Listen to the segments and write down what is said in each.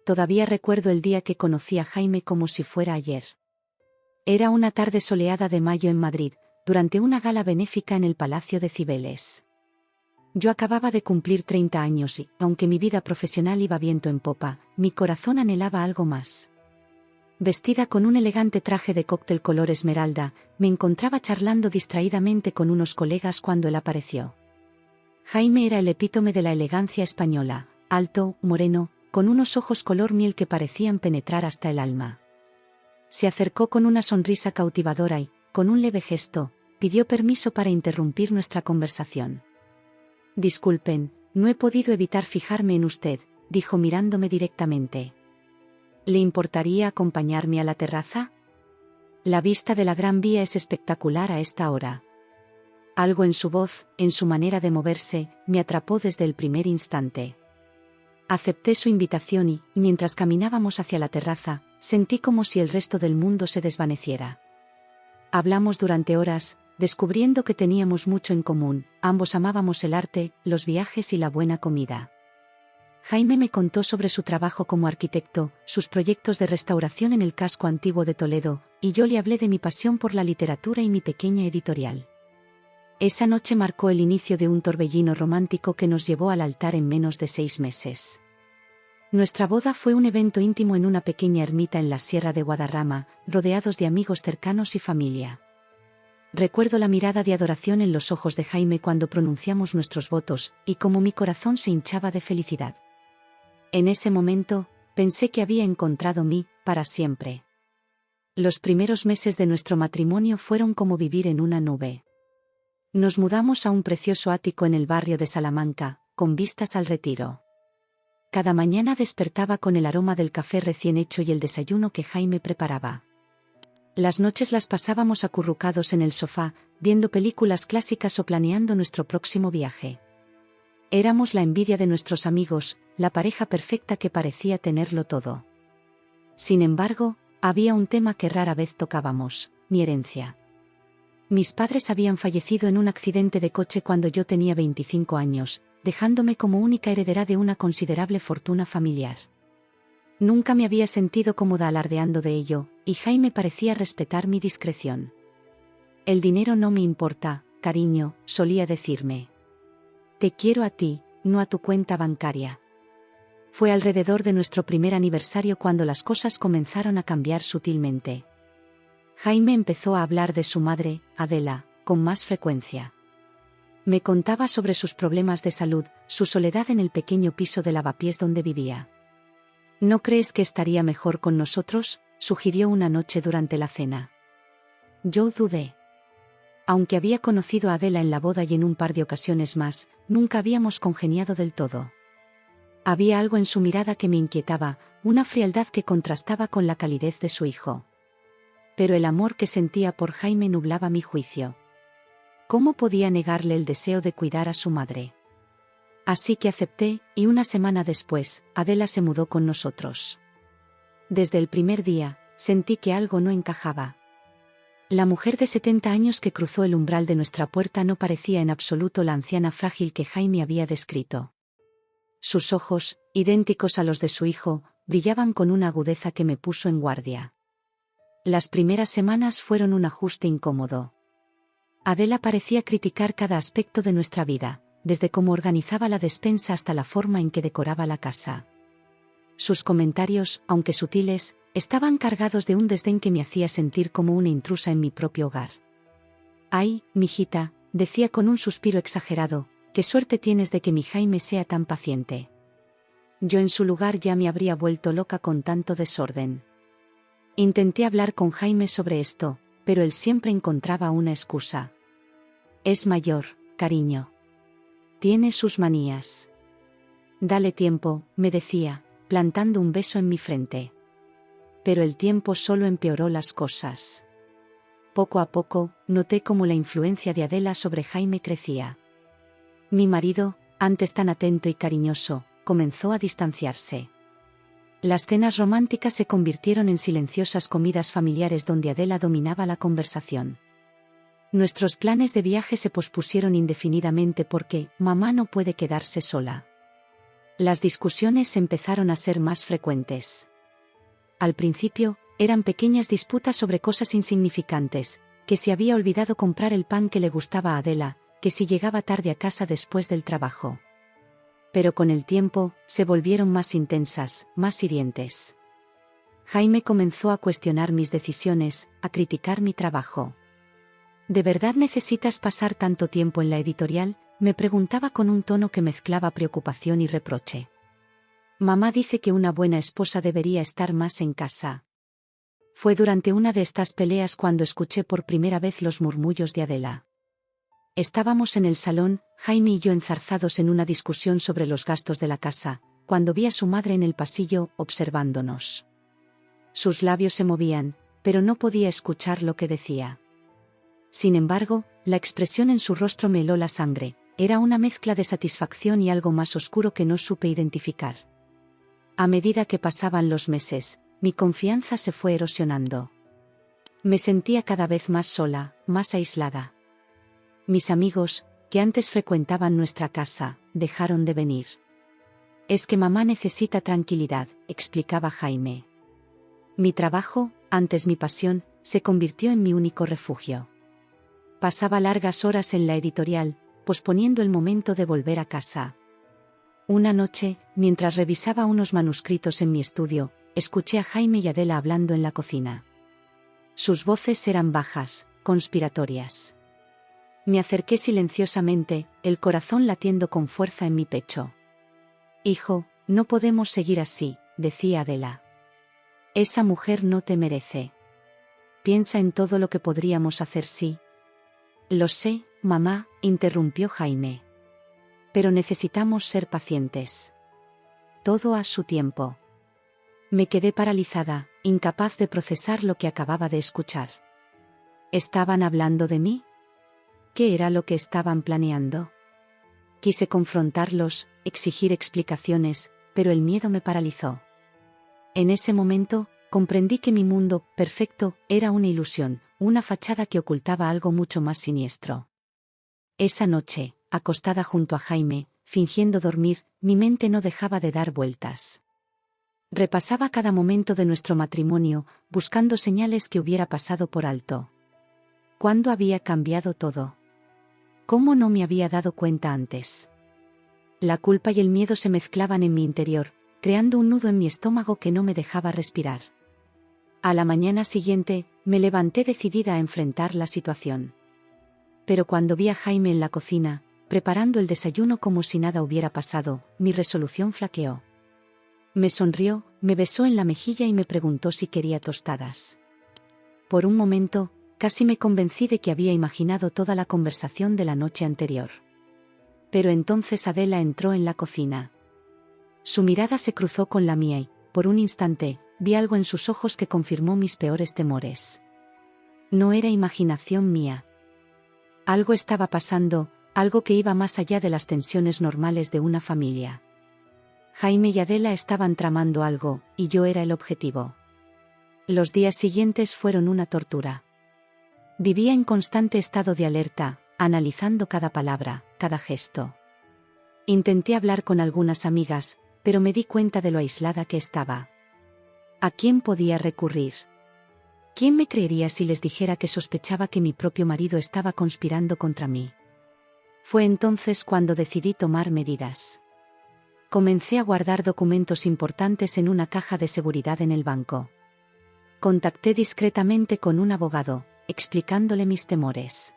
Todavía recuerdo el día que conocí a Jaime como si fuera ayer. Era una tarde soleada de mayo en Madrid, durante una gala benéfica en el Palacio de Cibeles. Yo acababa de cumplir 30 años y, aunque mi vida profesional iba viento en popa, mi corazón anhelaba algo más. Vestida con un elegante traje de cóctel color esmeralda, me encontraba charlando distraídamente con unos colegas cuando él apareció. Jaime era el epítome de la elegancia española, alto, moreno, con unos ojos color miel que parecían penetrar hasta el alma. Se acercó con una sonrisa cautivadora y, con un leve gesto, pidió permiso para interrumpir nuestra conversación. «Disculpen, no he podido evitar fijarme en usted», dijo mirándome directamente. «¿Le importaría acompañarme a la terraza? La vista de la Gran Vía es espectacular a esta hora». Algo en su voz, en su manera de moverse, me atrapó desde el primer instante. Acepté su invitación y, mientras caminábamos hacia la terraza, sentí como si el resto del mundo se desvaneciera. Hablamos durante horas, descubriendo que teníamos mucho en común, ambos amábamos el arte, los viajes y la buena comida. Jaime me contó sobre su trabajo como arquitecto, sus proyectos de restauración en el casco antiguo de Toledo, y yo le hablé de mi pasión por la literatura y mi pequeña editorial. Esa noche marcó el inicio de un torbellino romántico que nos llevó al altar en menos de 6 meses. Nuestra boda fue un evento íntimo en una pequeña ermita en la Sierra de Guadarrama, rodeados de amigos cercanos y familia. Recuerdo la mirada de adoración en los ojos de Jaime cuando pronunciamos nuestros votos, y cómo mi corazón se hinchaba de felicidad. En ese momento, pensé que había encontrado mí, para siempre. Los primeros meses de nuestro matrimonio fueron como vivir en una nube. Nos mudamos a un precioso ático en el barrio de Salamanca, con vistas al Retiro. Cada mañana despertaba con el aroma del café recién hecho y el desayuno que Jaime preparaba. Las noches las pasábamos acurrucados en el sofá, viendo películas clásicas o planeando nuestro próximo viaje. Éramos la envidia de nuestros amigos, la pareja perfecta que parecía tenerlo todo. Sin embargo, había un tema que rara vez tocábamos: mi herencia. Mis padres habían fallecido en un accidente de coche cuando yo tenía 25 años, dejándome como única heredera de una considerable fortuna familiar. Nunca me había sentido cómoda alardeando de ello, y Jaime parecía respetar mi discreción. «El dinero no me importa, cariño», solía decirme. «Te quiero a ti, no a tu cuenta bancaria». Fue alrededor de nuestro primer aniversario cuando las cosas comenzaron a cambiar sutilmente. Jaime empezó a hablar de su madre, Adela, con más frecuencia. Me contaba sobre sus problemas de salud, su soledad en el pequeño piso de lavapiés donde vivía. «¿No crees que estaría mejor con nosotros?», sugirió una noche durante la cena. Yo dudé. Aunque había conocido a Adela en la boda y en un par de ocasiones más, nunca habíamos congeniado del todo. Había algo en su mirada que me inquietaba, una frialdad que contrastaba con la calidez de su hijo. Pero el amor que sentía por Jaime nublaba mi juicio. ¿Cómo podía negarle el deseo de cuidar a su madre? Así que acepté, y una semana después, Adela se mudó con nosotros. Desde el primer día, sentí que algo no encajaba. La mujer de 70 años que cruzó el umbral de nuestra puerta no parecía en absoluto la anciana frágil que Jaime había descrito. Sus ojos, idénticos a los de su hijo, brillaban con una agudeza que me puso en guardia. Las primeras semanas fueron un ajuste incómodo. Adela parecía criticar cada aspecto de nuestra vida, desde cómo organizaba la despensa hasta la forma en que decoraba la casa. Sus comentarios, aunque sutiles, estaban cargados de un desdén que me hacía sentir como una intrusa en mi propio hogar. «Ay, mijita», decía con un suspiro exagerado, «qué suerte tienes de que mi Jaime sea tan paciente». Yo en su lugar ya me habría vuelto loca con tanto desorden. Intenté hablar con Jaime sobre esto, pero él siempre encontraba una excusa. «Es mayor, cariño. Tiene sus manías. Dale tiempo», me decía, plantando un beso en mi frente. Pero el tiempo solo empeoró las cosas. Poco a poco, noté cómo la influencia de Adela sobre Jaime crecía. Mi marido, antes tan atento y cariñoso, comenzó a distanciarse. Las cenas románticas se convirtieron en silenciosas comidas familiares donde Adela dominaba la conversación. Nuestros planes de viaje se pospusieron indefinidamente porque mamá no puede quedarse sola. Las discusiones empezaron a ser más frecuentes. Al principio, eran pequeñas disputas sobre cosas insignificantes, que si había olvidado comprar el pan que le gustaba a Adela, que si llegaba tarde a casa después del trabajo. Pero con el tiempo, se volvieron más intensas, más hirientes. Jaime comenzó a cuestionar mis decisiones, a criticar mi trabajo. ¿De verdad necesitas pasar tanto tiempo en la editorial?, me preguntaba con un tono que mezclaba preocupación y reproche. Mamá dice que una buena esposa debería estar más en casa. Fue durante una de estas peleas cuando escuché por primera vez los murmullos de Adela. Estábamos en el salón, Jaime y yo enzarzados en una discusión sobre los gastos de la casa, cuando vi a su madre en el pasillo, observándonos. Sus labios se movían, pero no podía escuchar lo que decía. Sin embargo, la expresión en su rostro me heló la sangre, era una mezcla de satisfacción y algo más oscuro que no supe identificar. A medida que pasaban los meses, mi confianza se fue erosionando. Me sentía cada vez más sola, más aislada. Mis amigos, que antes frecuentaban nuestra casa, dejaron de venir. Es que mamá necesita tranquilidad, explicaba Jaime. Mi trabajo, antes mi pasión, se convirtió en mi único refugio. Pasaba largas horas en la editorial, posponiendo el momento de volver a casa. Una noche, mientras revisaba unos manuscritos en mi estudio, escuché a Jaime y Adela hablando en la cocina. Sus voces eran bajas, conspiratorias. Me acerqué silenciosamente, el corazón latiendo con fuerza en mi pecho. Hijo, no podemos seguir así, decía Adela. Esa mujer no te merece. Piensa en todo lo que podríamos hacer si... Lo sé, mamá, interrumpió Jaime. Pero necesitamos ser pacientes. Todo a su tiempo. Me quedé paralizada, incapaz de procesar lo que acababa de escuchar. ¿Estaban hablando de mí? ¿Qué era lo que estaban planeando? Quise confrontarlos, exigir explicaciones, pero el miedo me paralizó. En ese momento, comprendí que mi mundo perfecto era una ilusión, una fachada que ocultaba algo mucho más siniestro. Esa noche, acostada junto a Jaime, fingiendo dormir, mi mente no dejaba de dar vueltas. Repasaba cada momento de nuestro matrimonio, buscando señales que hubiera pasado por alto. ¿Cuándo había cambiado todo? ¿Cómo no me había dado cuenta antes? La culpa y el miedo se mezclaban en mi interior, creando un nudo en mi estómago que no me dejaba respirar. A la mañana siguiente, me levanté decidida a enfrentar la situación. Pero cuando vi a Jaime en la cocina, preparando el desayuno como si nada hubiera pasado, mi resolución flaqueó. Me sonrió, me besó en la mejilla y me preguntó si quería tostadas. Por un momento, casi me convencí de que había imaginado toda la conversación de la noche anterior. Pero entonces Adela entró en la cocina. Su mirada se cruzó con la mía y, por un instante, vi algo en sus ojos que confirmó mis peores temores. No era imaginación mía. Algo estaba pasando, algo que iba más allá de las tensiones normales de una familia. Jaime y Adela estaban tramando algo, y yo era el objetivo. Los días siguientes fueron una tortura. Vivía en constante estado de alerta, analizando cada palabra, cada gesto. Intenté hablar con algunas amigas, pero me di cuenta de lo aislada que estaba. ¿A quién podía recurrir? ¿Quién me creería si les dijera que sospechaba que mi propio marido estaba conspirando contra mí? Fue entonces cuando decidí tomar medidas. Comencé a guardar documentos importantes en una caja de seguridad en el banco. Contacté discretamente con un abogado, explicándole mis temores.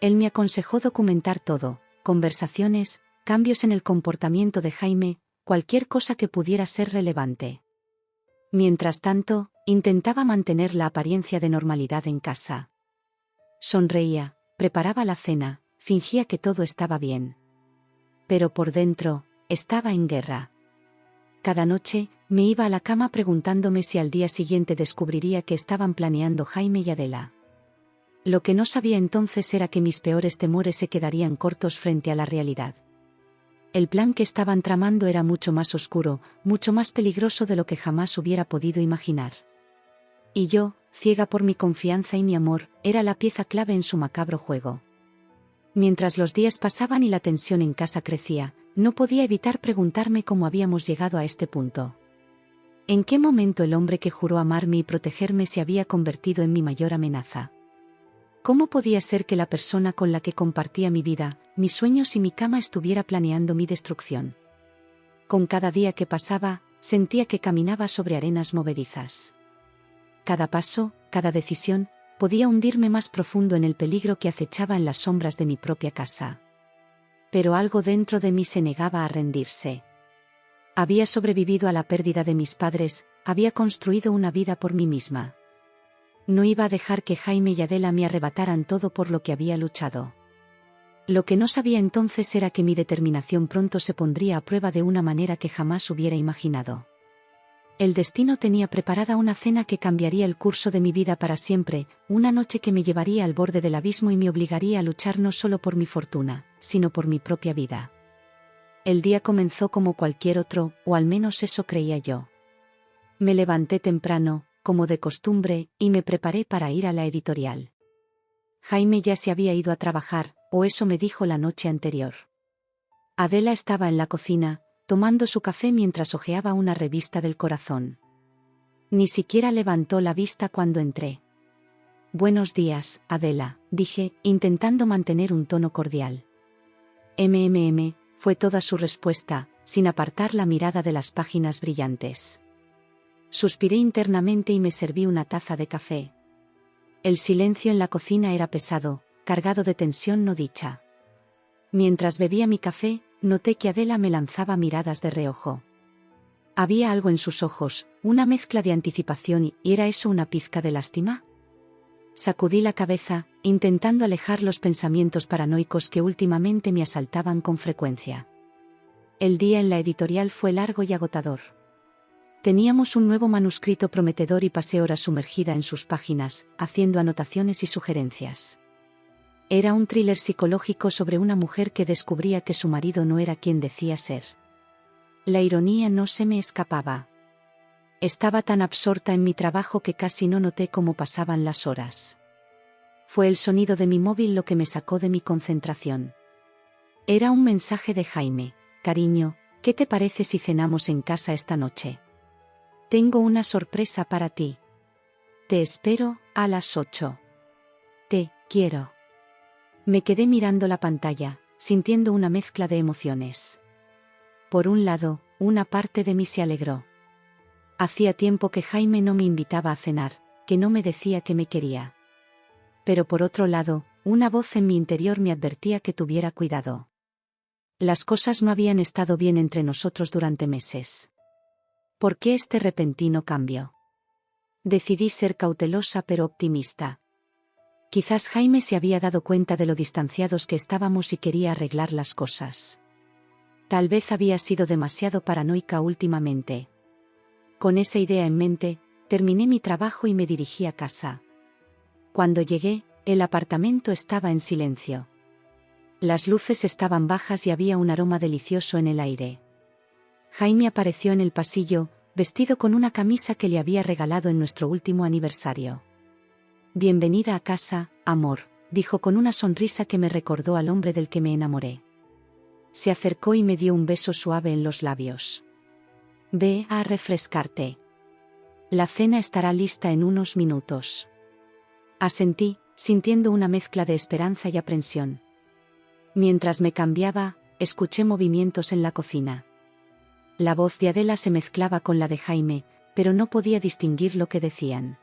Él me aconsejó documentar todo, conversaciones, cambios en el comportamiento de Jaime, cualquier cosa que pudiera ser relevante. Mientras tanto, intentaba mantener la apariencia de normalidad en casa. Sonreía, preparaba la cena, fingía que todo estaba bien. Pero por dentro, estaba en guerra. Cada noche, me iba a la cama preguntándome si al día siguiente descubriría que estaban planeando Jaime y Adela. Lo que no sabía entonces era que mis peores temores se quedarían cortos frente a la realidad. El plan que estaban tramando era mucho más oscuro, mucho más peligroso de lo que jamás hubiera podido imaginar. Y yo, ciega por mi confianza y mi amor, era la pieza clave en su macabro juego. Mientras los días pasaban y la tensión en casa crecía, no podía evitar preguntarme cómo habíamos llegado a este punto. ¿En qué momento el hombre que juró amarme y protegerme se había convertido en mi mayor amenaza? ¿Cómo podía ser que la persona con la que compartía mi vida, mis sueños y mi cama estuviera planeando mi destrucción? Con cada día que pasaba, sentía que caminaba sobre arenas movedizas. Cada paso, cada decisión, podía hundirme más profundo en el peligro que acechaba en las sombras de mi propia casa. Pero algo dentro de mí se negaba a rendirse. Había sobrevivido a la pérdida de mis padres, había construido una vida por mí misma. No iba a dejar que Jaime y Adela me arrebataran todo por lo que había luchado. Lo que no sabía entonces era que mi determinación pronto se pondría a prueba de una manera que jamás hubiera imaginado. El destino tenía preparada una cena que cambiaría el curso de mi vida para siempre, una noche que me llevaría al borde del abismo y me obligaría a luchar no solo por mi fortuna, sino por mi propia vida. El día comenzó como cualquier otro, o al menos eso creía yo. Me levanté temprano, como de costumbre, y me preparé para ir a la editorial. Jaime ya se había ido a trabajar, o eso me dijo la noche anterior. Adela estaba en la cocina, tomando su café mientras hojeaba una revista del corazón. Ni siquiera levantó la vista cuando entré. «Buenos días, Adela», dije, intentando mantener un tono cordial. Fue toda su respuesta, sin apartar la mirada de las páginas brillantes. Suspiré internamente y me serví una taza de café. El silencio en la cocina era pesado, cargado de tensión no dicha. Mientras bebía mi café, noté que Adela me lanzaba miradas de reojo. Había algo en sus ojos, una mezcla de anticipación ¿y era eso una pizca de lástima? Sacudí la cabeza, intentando alejar los pensamientos paranoicos que últimamente me asaltaban con frecuencia. El día en la editorial fue largo y agotador. Teníamos un nuevo manuscrito prometedor y pasé horas sumergida en sus páginas, haciendo anotaciones y sugerencias. Era un thriller psicológico sobre una mujer que descubría que su marido no era quien decía ser. La ironía no se me escapaba. Estaba tan absorta en mi trabajo que casi no noté cómo pasaban las horas. Fue el sonido de mi móvil lo que me sacó de mi concentración. Era un mensaje de Jaime. «Cariño, ¿qué te parece si cenamos en casa esta noche? Tengo una sorpresa para ti. Te espero a las 8. Te quiero». Me quedé mirando la pantalla, sintiendo una mezcla de emociones. Por un lado, una parte de mí se alegró. Hacía tiempo que Jaime no me invitaba a cenar, que no me decía que me quería. Pero por otro lado, una voz en mi interior me advertía que tuviera cuidado. Las cosas no habían estado bien entre nosotros durante meses. ¿Por qué este repentino cambio? Decidí ser cautelosa pero optimista. Quizás Jaime se había dado cuenta de lo distanciados que estábamos y quería arreglar las cosas. Tal vez había sido demasiado paranoica últimamente. Con esa idea en mente, terminé mi trabajo y me dirigí a casa. Cuando llegué, el apartamento estaba en silencio. Las luces estaban bajas y había un aroma delicioso en el aire. Jaime apareció en el pasillo, vestido con una camisa que le había regalado en nuestro último aniversario. «Bienvenida a casa, amor», dijo con una sonrisa que me recordó al hombre del que me enamoré. Se acercó y me dio un beso suave en los labios. «Ve a refrescarte. La cena estará lista en unos minutos». Asentí, sintiendo una mezcla de esperanza y aprensión. Mientras me cambiaba, escuché movimientos en la cocina. La voz de Adela se mezclaba con la de Jaime, pero no podía distinguir lo que decían.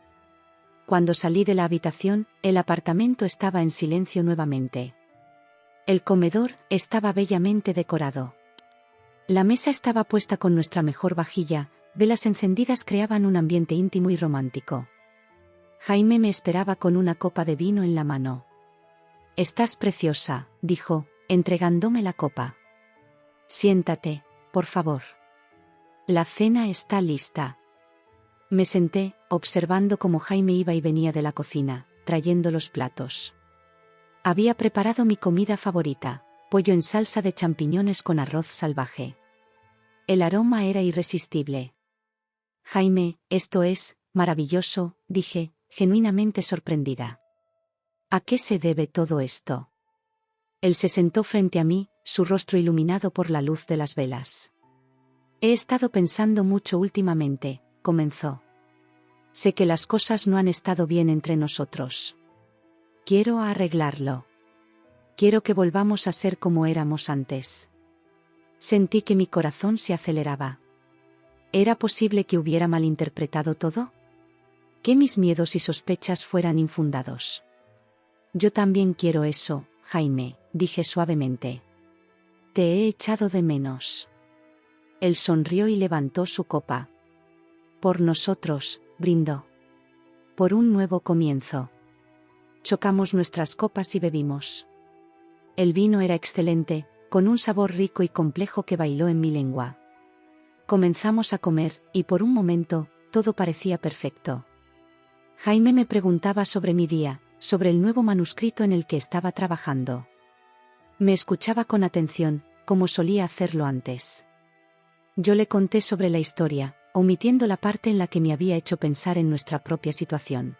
Cuando salí de la habitación, el apartamento estaba en silencio nuevamente. El comedor estaba bellamente decorado. La mesa estaba puesta con nuestra mejor vajilla, velas encendidas creaban un ambiente íntimo y romántico. Jaime me esperaba con una copa de vino en la mano. «Estás preciosa», dijo, entregándome la copa. «Siéntate, por favor. La cena está lista». Me senté, observando cómo Jaime iba y venía de la cocina, trayendo los platos. Había preparado mi comida favorita, pollo en salsa de champiñones con arroz salvaje. El aroma era irresistible. «Jaime, esto es maravilloso», dije, genuinamente sorprendida. «¿A qué se debe todo esto? Él se sentó frente a mí, su rostro iluminado por la luz de las velas. He estado pensando mucho últimamente, comenzó. Sé que las cosas no han estado bien entre nosotros. Quiero arreglarlo. Quiero que volvamos a ser como éramos antes. Sentí que mi corazón se aceleraba. ¿Era posible que hubiera malinterpretado todo? Que mis miedos y sospechas fueran infundados. Yo también quiero eso, Jaime, dije suavemente. Te he echado de menos. Él sonrió y levantó su copa. Por nosotros, brindó. Por un nuevo comienzo. Chocamos nuestras copas y bebimos. El vino era excelente, con un sabor rico y complejo que bailó en mi lengua. Comenzamos a comer, y por un momento, todo parecía perfecto. Jaime me preguntaba sobre mi día, sobre el nuevo manuscrito en el que estaba trabajando. Me escuchaba con atención, como solía hacerlo antes. Yo le conté sobre la historia, omitiendo la parte en la que me había hecho pensar en nuestra propia situación.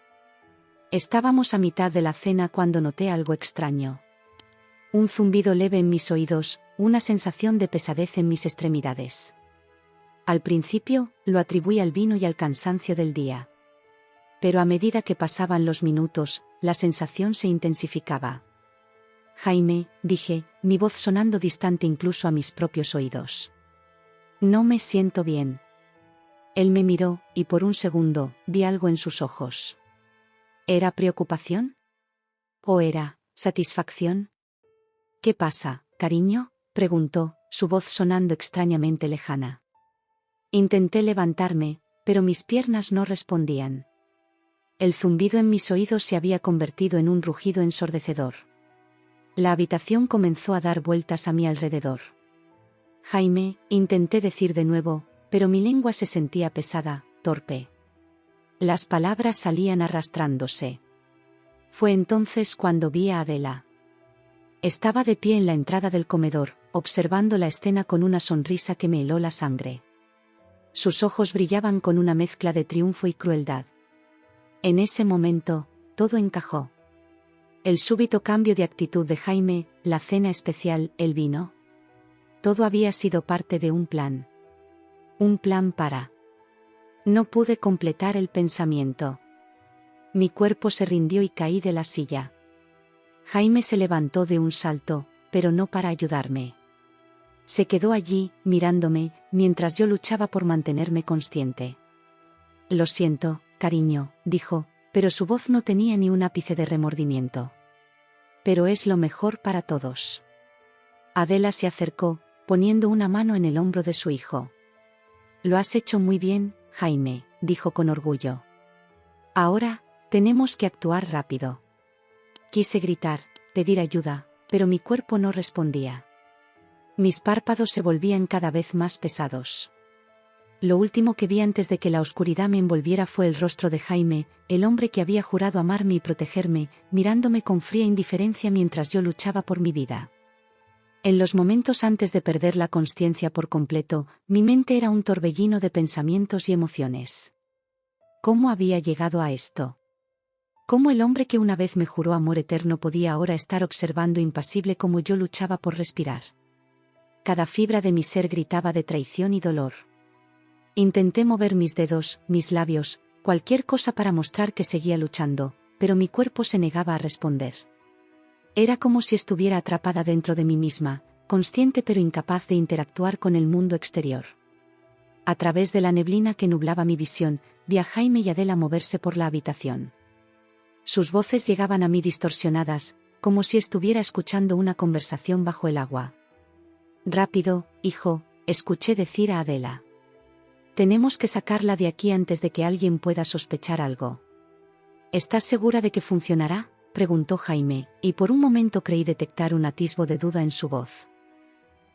Estábamos a mitad de la cena cuando noté algo extraño. Un zumbido leve en mis oídos, una sensación de pesadez en mis extremidades. Al principio, lo atribuí al vino y al cansancio del día. Pero a medida que pasaban los minutos, la sensación se intensificaba. Jaime, dije, mi voz sonando distante incluso a mis propios oídos. No me siento bien. Él me miró, y por un segundo, vi algo en sus ojos. ¿Era preocupación? ¿O era satisfacción? ¿Qué pasa, cariño?, preguntó, su voz sonando extrañamente lejana. Intenté levantarme, pero mis piernas no respondían. El zumbido en mis oídos se había convertido en un rugido ensordecedor. La habitación comenzó a dar vueltas a mi alrededor. Jaime, intenté decir de nuevo, pero mi lengua se sentía pesada, torpe. Las palabras salían arrastrándose. Fue entonces cuando vi a Adela. Estaba de pie en la entrada del comedor, observando la escena con una sonrisa que me heló la sangre. Sus ojos brillaban con una mezcla de triunfo y crueldad. En ese momento, todo encajó. El súbito cambio de actitud de Jaime, la cena especial, el vino. Todo había sido parte de un plan. Un plan para... No pude completar el pensamiento. Mi cuerpo se rindió y caí de la silla. Jaime se levantó de un salto, pero no para ayudarme. Se quedó allí, mirándome, mientras yo luchaba por mantenerme consciente. Lo siento, cariño, dijo, pero su voz no tenía ni un ápice de remordimiento. Pero es lo mejor para todos. Adela se acercó, poniendo una mano en el hombro de su hijo. Lo has hecho muy bien, Jaime, dijo con orgullo. Ahora, tenemos que actuar rápido. Quise gritar, pedir ayuda, pero mi cuerpo no respondía. Mis párpados se volvían cada vez más pesados. Lo último que vi antes de que la oscuridad me envolviera fue el rostro de Jaime, el hombre que había jurado amarme y protegerme, mirándome con fría indiferencia mientras yo luchaba por mi vida. En los momentos antes de perder la consciencia por completo, mi mente era un torbellino de pensamientos y emociones. ¿Cómo había llegado a esto? ¿Cómo el hombre que una vez me juró amor eterno podía ahora estar observando impasible cómo yo luchaba por respirar? Cada fibra de mi ser gritaba de traición y dolor. Intenté mover mis dedos, mis labios, cualquier cosa para mostrar que seguía luchando, pero mi cuerpo se negaba a responder. Era como si estuviera atrapada dentro de mí misma, consciente pero incapaz de interactuar con el mundo exterior. A través de la neblina que nublaba mi visión, vi a Jaime y Adela moverse por la habitación. Sus voces llegaban a mí distorsionadas, como si estuviera escuchando una conversación bajo el agua. Rápido, hijo, escuché decir a Adela. Tenemos que sacarla de aquí antes de que alguien pueda sospechar algo. ¿Estás segura de que funcionará?, preguntó Jaime, y por un momento creí detectar un atisbo de duda en su voz.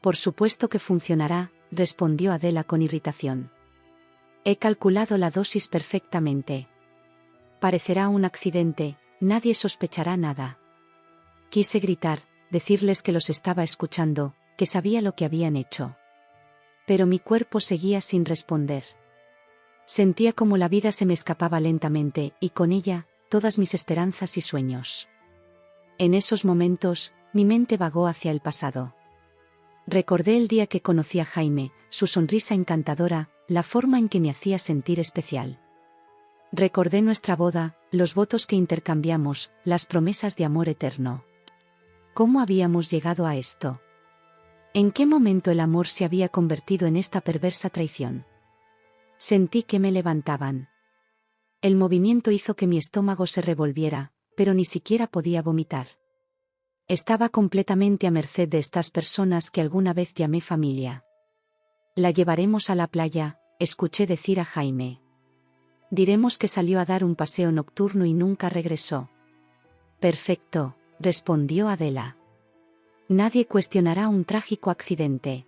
Por supuesto que funcionará, respondió Adela con irritación. He calculado la dosis perfectamente. Parecerá un accidente, nadie sospechará nada. Quise gritar, decirles que los estaba escuchando, que sabía lo que habían hecho. Pero mi cuerpo seguía sin responder. Sentía como la vida se me escapaba lentamente, y con ella, todas mis esperanzas y sueños. En esos momentos, mi mente vagó hacia el pasado. Recordé el día que conocí a Jaime, su sonrisa encantadora, la forma en que me hacía sentir especial. Recordé nuestra boda, los votos que intercambiamos, las promesas de amor eterno. ¿Cómo habíamos llegado a esto? ¿En qué momento el amor se había convertido en esta perversa traición? Sentí que me levantaban. El movimiento hizo que mi estómago se revolviera, pero ni siquiera podía vomitar. Estaba completamente a merced de estas personas que alguna vez llamé familia. La llevaremos a la playa, escuché decir a Jaime. Diremos que salió a dar un paseo nocturno y nunca regresó. Perfecto, respondió Adela. Nadie cuestionará un trágico accidente.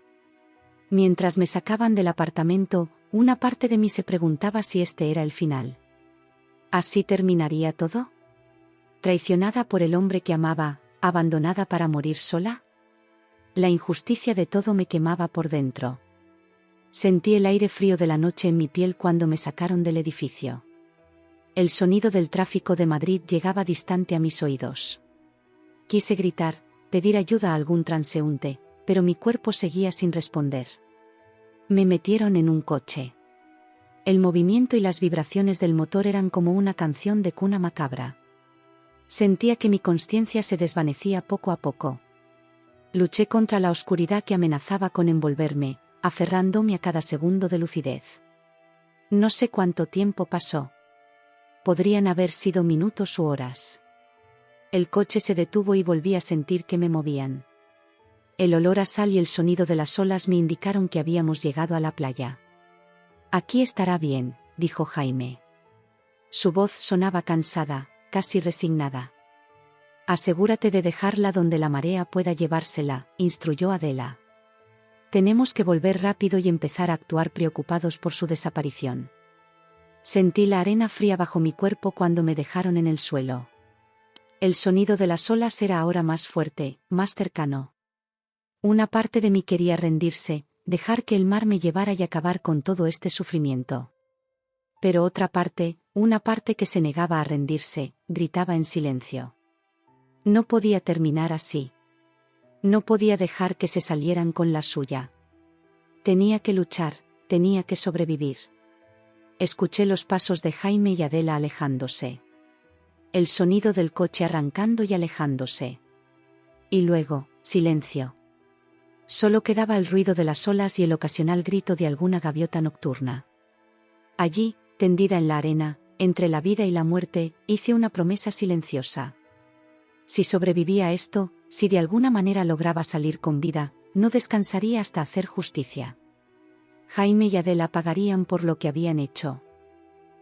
Mientras me sacaban del apartamento, una parte de mí se preguntaba si este era el final. ¿Así terminaría todo? ¿Traicionada por el hombre que amaba, abandonada para morir sola? La injusticia de todo me quemaba por dentro. Sentí el aire frío de la noche en mi piel cuando me sacaron del edificio. El sonido del tráfico de Madrid llegaba distante a mis oídos. Quise gritar, pedir ayuda a algún transeúnte, pero mi cuerpo seguía sin responder. Me metieron en un coche. El movimiento y las vibraciones del motor eran como una canción de cuna macabra. Sentía que mi consciencia se desvanecía poco a poco. Luché contra la oscuridad que amenazaba con envolverme, aferrándome a cada segundo de lucidez. No sé cuánto tiempo pasó. Podrían haber sido minutos u horas. El coche se detuvo y volví a sentir que me movían. El olor a sal y el sonido de las olas me indicaron que habíamos llegado a la playa. Aquí estará bien, dijo Jaime. Su voz sonaba cansada, casi resignada. Asegúrate de dejarla donde la marea pueda llevársela, instruyó Adela. Tenemos que volver rápido y empezar a actuar preocupados por su desaparición. Sentí la arena fría bajo mi cuerpo cuando me dejaron en el suelo. El sonido de las olas era ahora más fuerte, más cercano. Una parte de mí quería rendirse, dejar que el mar me llevara y acabar con todo este sufrimiento. Pero otra parte, una parte que se negaba a rendirse, gritaba en silencio. No podía terminar así. No podía dejar que se salieran con la suya. Tenía que luchar, tenía que sobrevivir. Escuché los pasos de Jaime y Adela alejándose. El sonido del coche arrancando y alejándose. Y luego, silencio. Solo quedaba el ruido de las olas y el ocasional grito de alguna gaviota nocturna. Allí, tendida en la arena, entre la vida y la muerte, hice una promesa silenciosa. Si sobrevivía a esto, si de alguna manera lograba salir con vida, no descansaría hasta hacer justicia. Jaime y Adela pagarían por lo que habían hecho.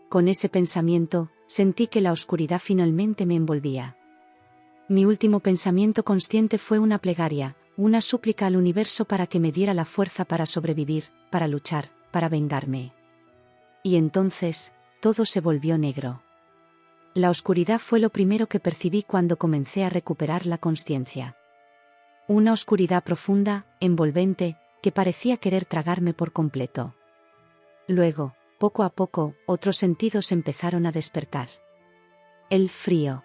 Con ese pensamiento, sentí que la oscuridad finalmente me envolvía. Mi último pensamiento consciente fue una plegaria, una súplica al universo para que me diera la fuerza para sobrevivir, para luchar, para vengarme. Y entonces, todo se volvió negro. La oscuridad fue lo primero que percibí cuando comencé a recuperar la consciencia. Una oscuridad profunda, envolvente, que parecía querer tragarme por completo. Luego, poco a poco, otros sentidos empezaron a despertar. El frío.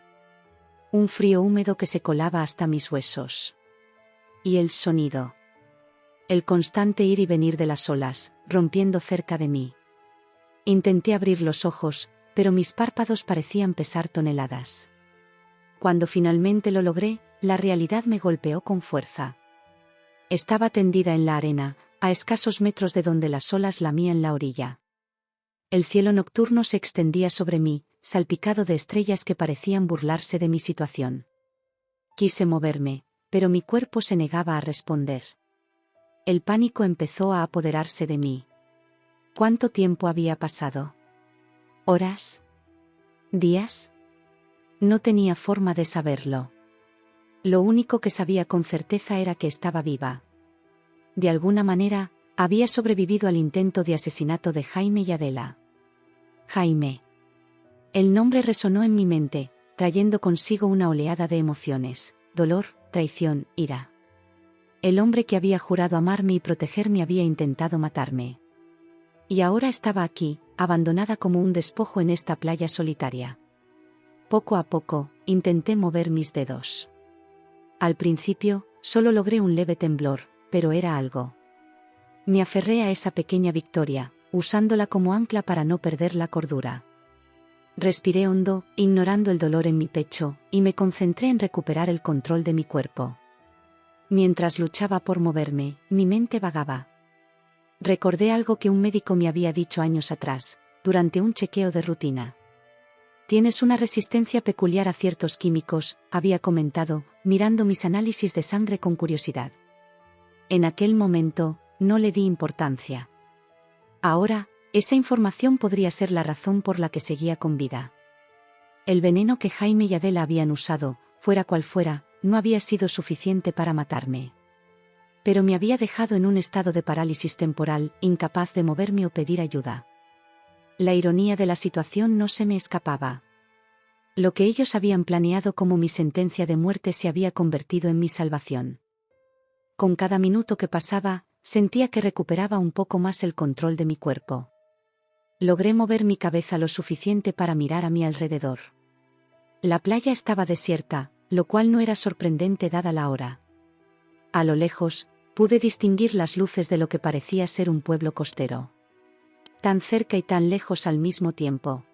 Un frío húmedo que se colaba hasta mis huesos. Y el sonido. El constante ir y venir de las olas, rompiendo cerca de mí. Intenté abrir los ojos, pero mis párpados parecían pesar toneladas. Cuando finalmente lo logré, la realidad me golpeó con fuerza. Estaba tendida en la arena, a escasos metros de donde las olas lamían la orilla. El cielo nocturno se extendía sobre mí, salpicado de estrellas que parecían burlarse de mi situación. Quise moverme, pero mi cuerpo se negaba a responder. El pánico empezó a apoderarse de mí. ¿Cuánto tiempo había pasado? ¿Horas? ¿Días? No tenía forma de saberlo. Lo único que sabía con certeza era que estaba viva. De alguna manera, había sobrevivido al intento de asesinato de Jaime y Adela. Jaime. El nombre resonó en mi mente, trayendo consigo una oleada de emociones, dolor, traición, ira. El hombre que había jurado amarme y protegerme había intentado matarme. Y ahora estaba aquí, abandonada como un despojo en esta playa solitaria. Poco a poco, intenté mover mis dedos. Al principio, solo logré un leve temblor, pero era algo. Me aferré a esa pequeña victoria, usándola como ancla para no perder la cordura. Respiré hondo, ignorando el dolor en mi pecho, y me concentré en recuperar el control de mi cuerpo. Mientras luchaba por moverme, mi mente vagaba. Recordé algo que un médico me había dicho años atrás, durante un chequeo de rutina. Tienes una resistencia peculiar a ciertos químicos, había comentado, mirando mis análisis de sangre con curiosidad. En aquel momento, no le di importancia. Ahora, esa información podría ser la razón por la que seguía con vida. El veneno que Jaime y Adela habían usado, fuera cual fuera, no había sido suficiente para matarme. Pero me había dejado en un estado de parálisis temporal, incapaz de moverme o pedir ayuda. La ironía de la situación no se me escapaba. Lo que ellos habían planeado como mi sentencia de muerte se había convertido en mi salvación. Con cada minuto que pasaba, sentía que recuperaba un poco más el control de mi cuerpo. Logré mover mi cabeza lo suficiente para mirar a mi alrededor. La playa estaba desierta, lo cual no era sorprendente dada la hora. A lo lejos, pude distinguir las luces de lo que parecía ser un pueblo costero. Tan cerca y tan lejos al mismo tiempo.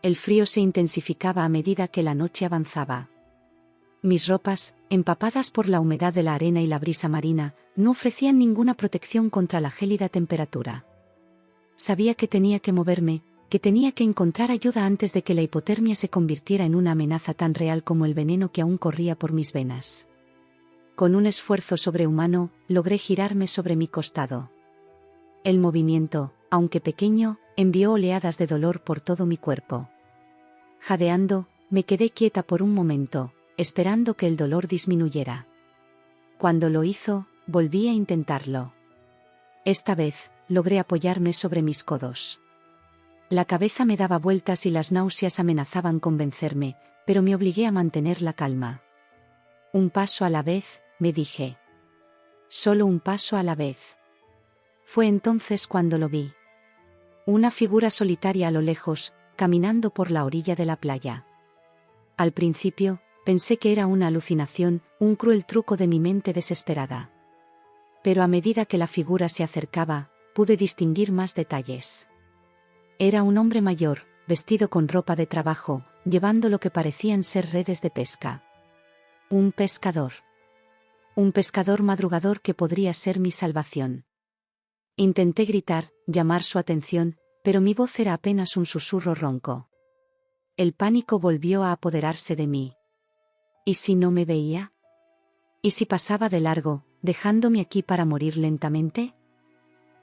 El frío se intensificaba a medida que la noche avanzaba. Mis ropas, empapadas por la humedad de la arena y la brisa marina, no ofrecían ninguna protección contra la gélida temperatura. Sabía que tenía que moverme, que tenía que encontrar ayuda antes de que la hipotermia se convirtiera en una amenaza tan real como el veneno que aún corría por mis venas. Con un esfuerzo sobrehumano, logré girarme sobre mi costado. El movimiento, aunque pequeño, envió oleadas de dolor por todo mi cuerpo. Jadeando, me quedé quieta por un momento, esperando que el dolor disminuyera. Cuando lo hizo, volví a intentarlo. Esta vez, logré apoyarme sobre mis codos. La cabeza me daba vueltas y las náuseas amenazaban con vencerme, pero me obligué a mantener la calma. Un paso a la vez, me dije. Solo un paso a la vez. Fue entonces cuando lo vi. Una figura solitaria a lo lejos, caminando por la orilla de la playa. Al principio, pensé que era una alucinación, un cruel truco de mi mente desesperada. Pero a medida que la figura se acercaba, pude distinguir más detalles. Era un hombre mayor, vestido con ropa de trabajo, llevando lo que parecían ser redes de pesca. Un pescador. Un pescador madrugador que podría ser mi salvación. Intenté gritar, llamar su atención, pero mi voz era apenas un susurro ronco. El pánico volvió a apoderarse de mí. ¿Y si no me veía? ¿Y si pasaba de largo, dejándome aquí para morir lentamente?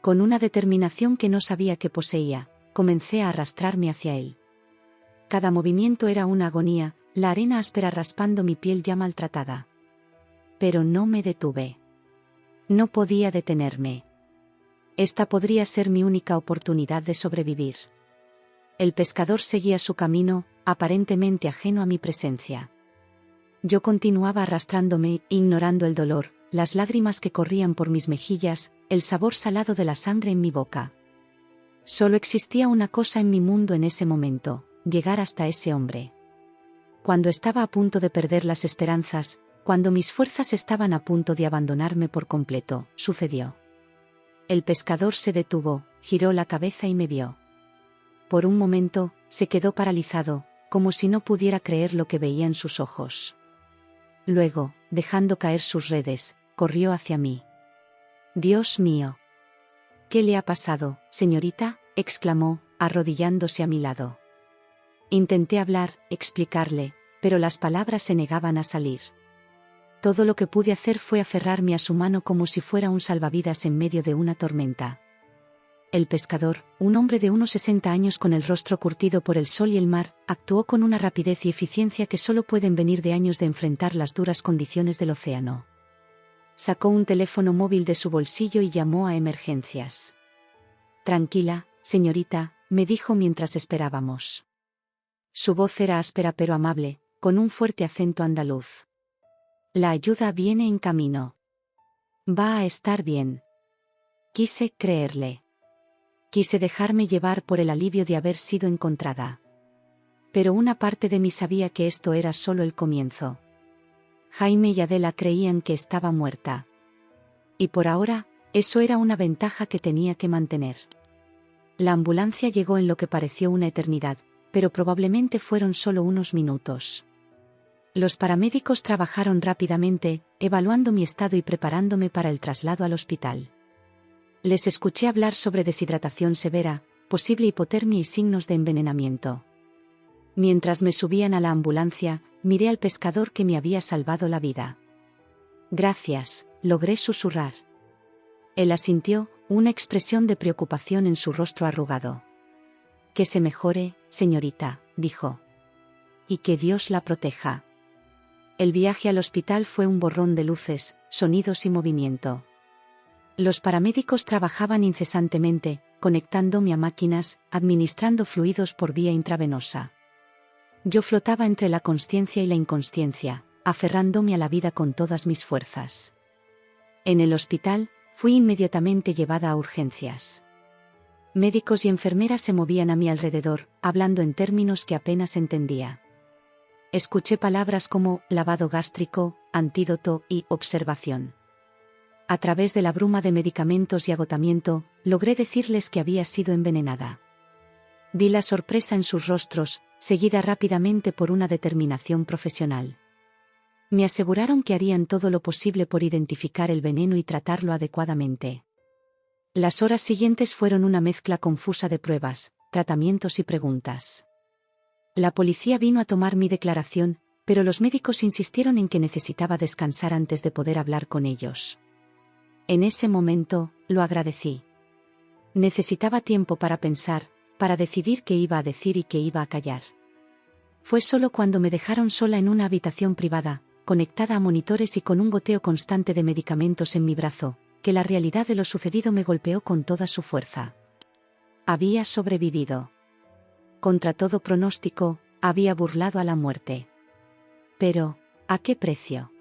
Con una determinación que no sabía que poseía, comencé a arrastrarme hacia él. Cada movimiento era una agonía, la arena áspera raspando mi piel ya maltratada. Pero no me detuve. No podía detenerme. Esta podría ser mi única oportunidad de sobrevivir. El pescador seguía su camino, aparentemente ajeno a mi presencia. Yo continuaba arrastrándome, ignorando el dolor, las lágrimas que corrían por mis mejillas, el sabor salado de la sangre en mi boca. Solo existía una cosa en mi mundo en ese momento: llegar hasta ese hombre. Cuando estaba a punto de perder las esperanzas, cuando mis fuerzas estaban a punto de abandonarme por completo, sucedió. El pescador se detuvo, giró la cabeza y me vio. Por un momento, se quedó paralizado, como si no pudiera creer lo que veía en sus ojos. Luego, dejando caer sus redes, corrió hacia mí. «Dios mío. ¿Qué le ha pasado, señorita?», exclamó, arrodillándose a mi lado. Intenté hablar, explicarle, pero las palabras se negaban a salir. Todo lo que pude hacer fue aferrarme a su mano como si fuera un salvavidas en medio de una tormenta. El pescador, un hombre de unos 60 años con el rostro curtido por el sol y el mar, actuó con una rapidez y eficiencia que solo pueden venir de años de enfrentar las duras condiciones del océano. Sacó un teléfono móvil de su bolsillo y llamó a emergencias. «Tranquila, señorita», me dijo mientras esperábamos. Su voz era áspera pero amable, con un fuerte acento andaluz. «La ayuda viene en camino. Va a estar bien». Quise creerle. Quise dejarme llevar por el alivio de haber sido encontrada. Pero una parte de mí sabía que esto era solo el comienzo. Jaime y Adela creían que estaba muerta. Y por ahora, eso era una ventaja que tenía que mantener. La ambulancia llegó en lo que pareció una eternidad, pero probablemente fueron solo unos minutos. Los paramédicos trabajaron rápidamente, evaluando mi estado y preparándome para el traslado al hospital. Les escuché hablar sobre deshidratación severa, posible hipotermia y signos de envenenamiento. Mientras me subían a la ambulancia, miré al pescador que me había salvado la vida. Gracias, logré susurrar. Él asintió, una expresión de preocupación en su rostro arrugado. Que se mejore, señorita, dijo. Y que Dios la proteja. El viaje al hospital fue un borrón de luces, sonidos y movimiento. Los paramédicos trabajaban incesantemente, conectándome a máquinas, administrando fluidos por vía intravenosa. Yo flotaba entre la consciencia y la inconsciencia, aferrándome a la vida con todas mis fuerzas. En el hospital, fui inmediatamente llevada a urgencias. Médicos y enfermeras se movían a mi alrededor, hablando en términos que apenas entendía. Escuché palabras como lavado gástrico, antídoto y observación. A través de la bruma de medicamentos y agotamiento, logré decirles que había sido envenenada. Vi la sorpresa en sus rostros, seguida rápidamente por una determinación profesional. Me aseguraron que harían todo lo posible por identificar el veneno y tratarlo adecuadamente. Las horas siguientes fueron una mezcla confusa de pruebas, tratamientos y preguntas. La policía vino a tomar mi declaración, pero los médicos insistieron en que necesitaba descansar antes de poder hablar con ellos. En ese momento, lo agradecí. Necesitaba tiempo para pensar, para decidir qué iba a decir y qué iba a callar. Fue solo cuando me dejaron sola en una habitación privada, conectada a monitores y con un goteo constante de medicamentos en mi brazo, que la realidad de lo sucedido me golpeó con toda su fuerza. Había sobrevivido. Contra todo pronóstico, había burlado a la muerte. Pero, ¿a qué precio?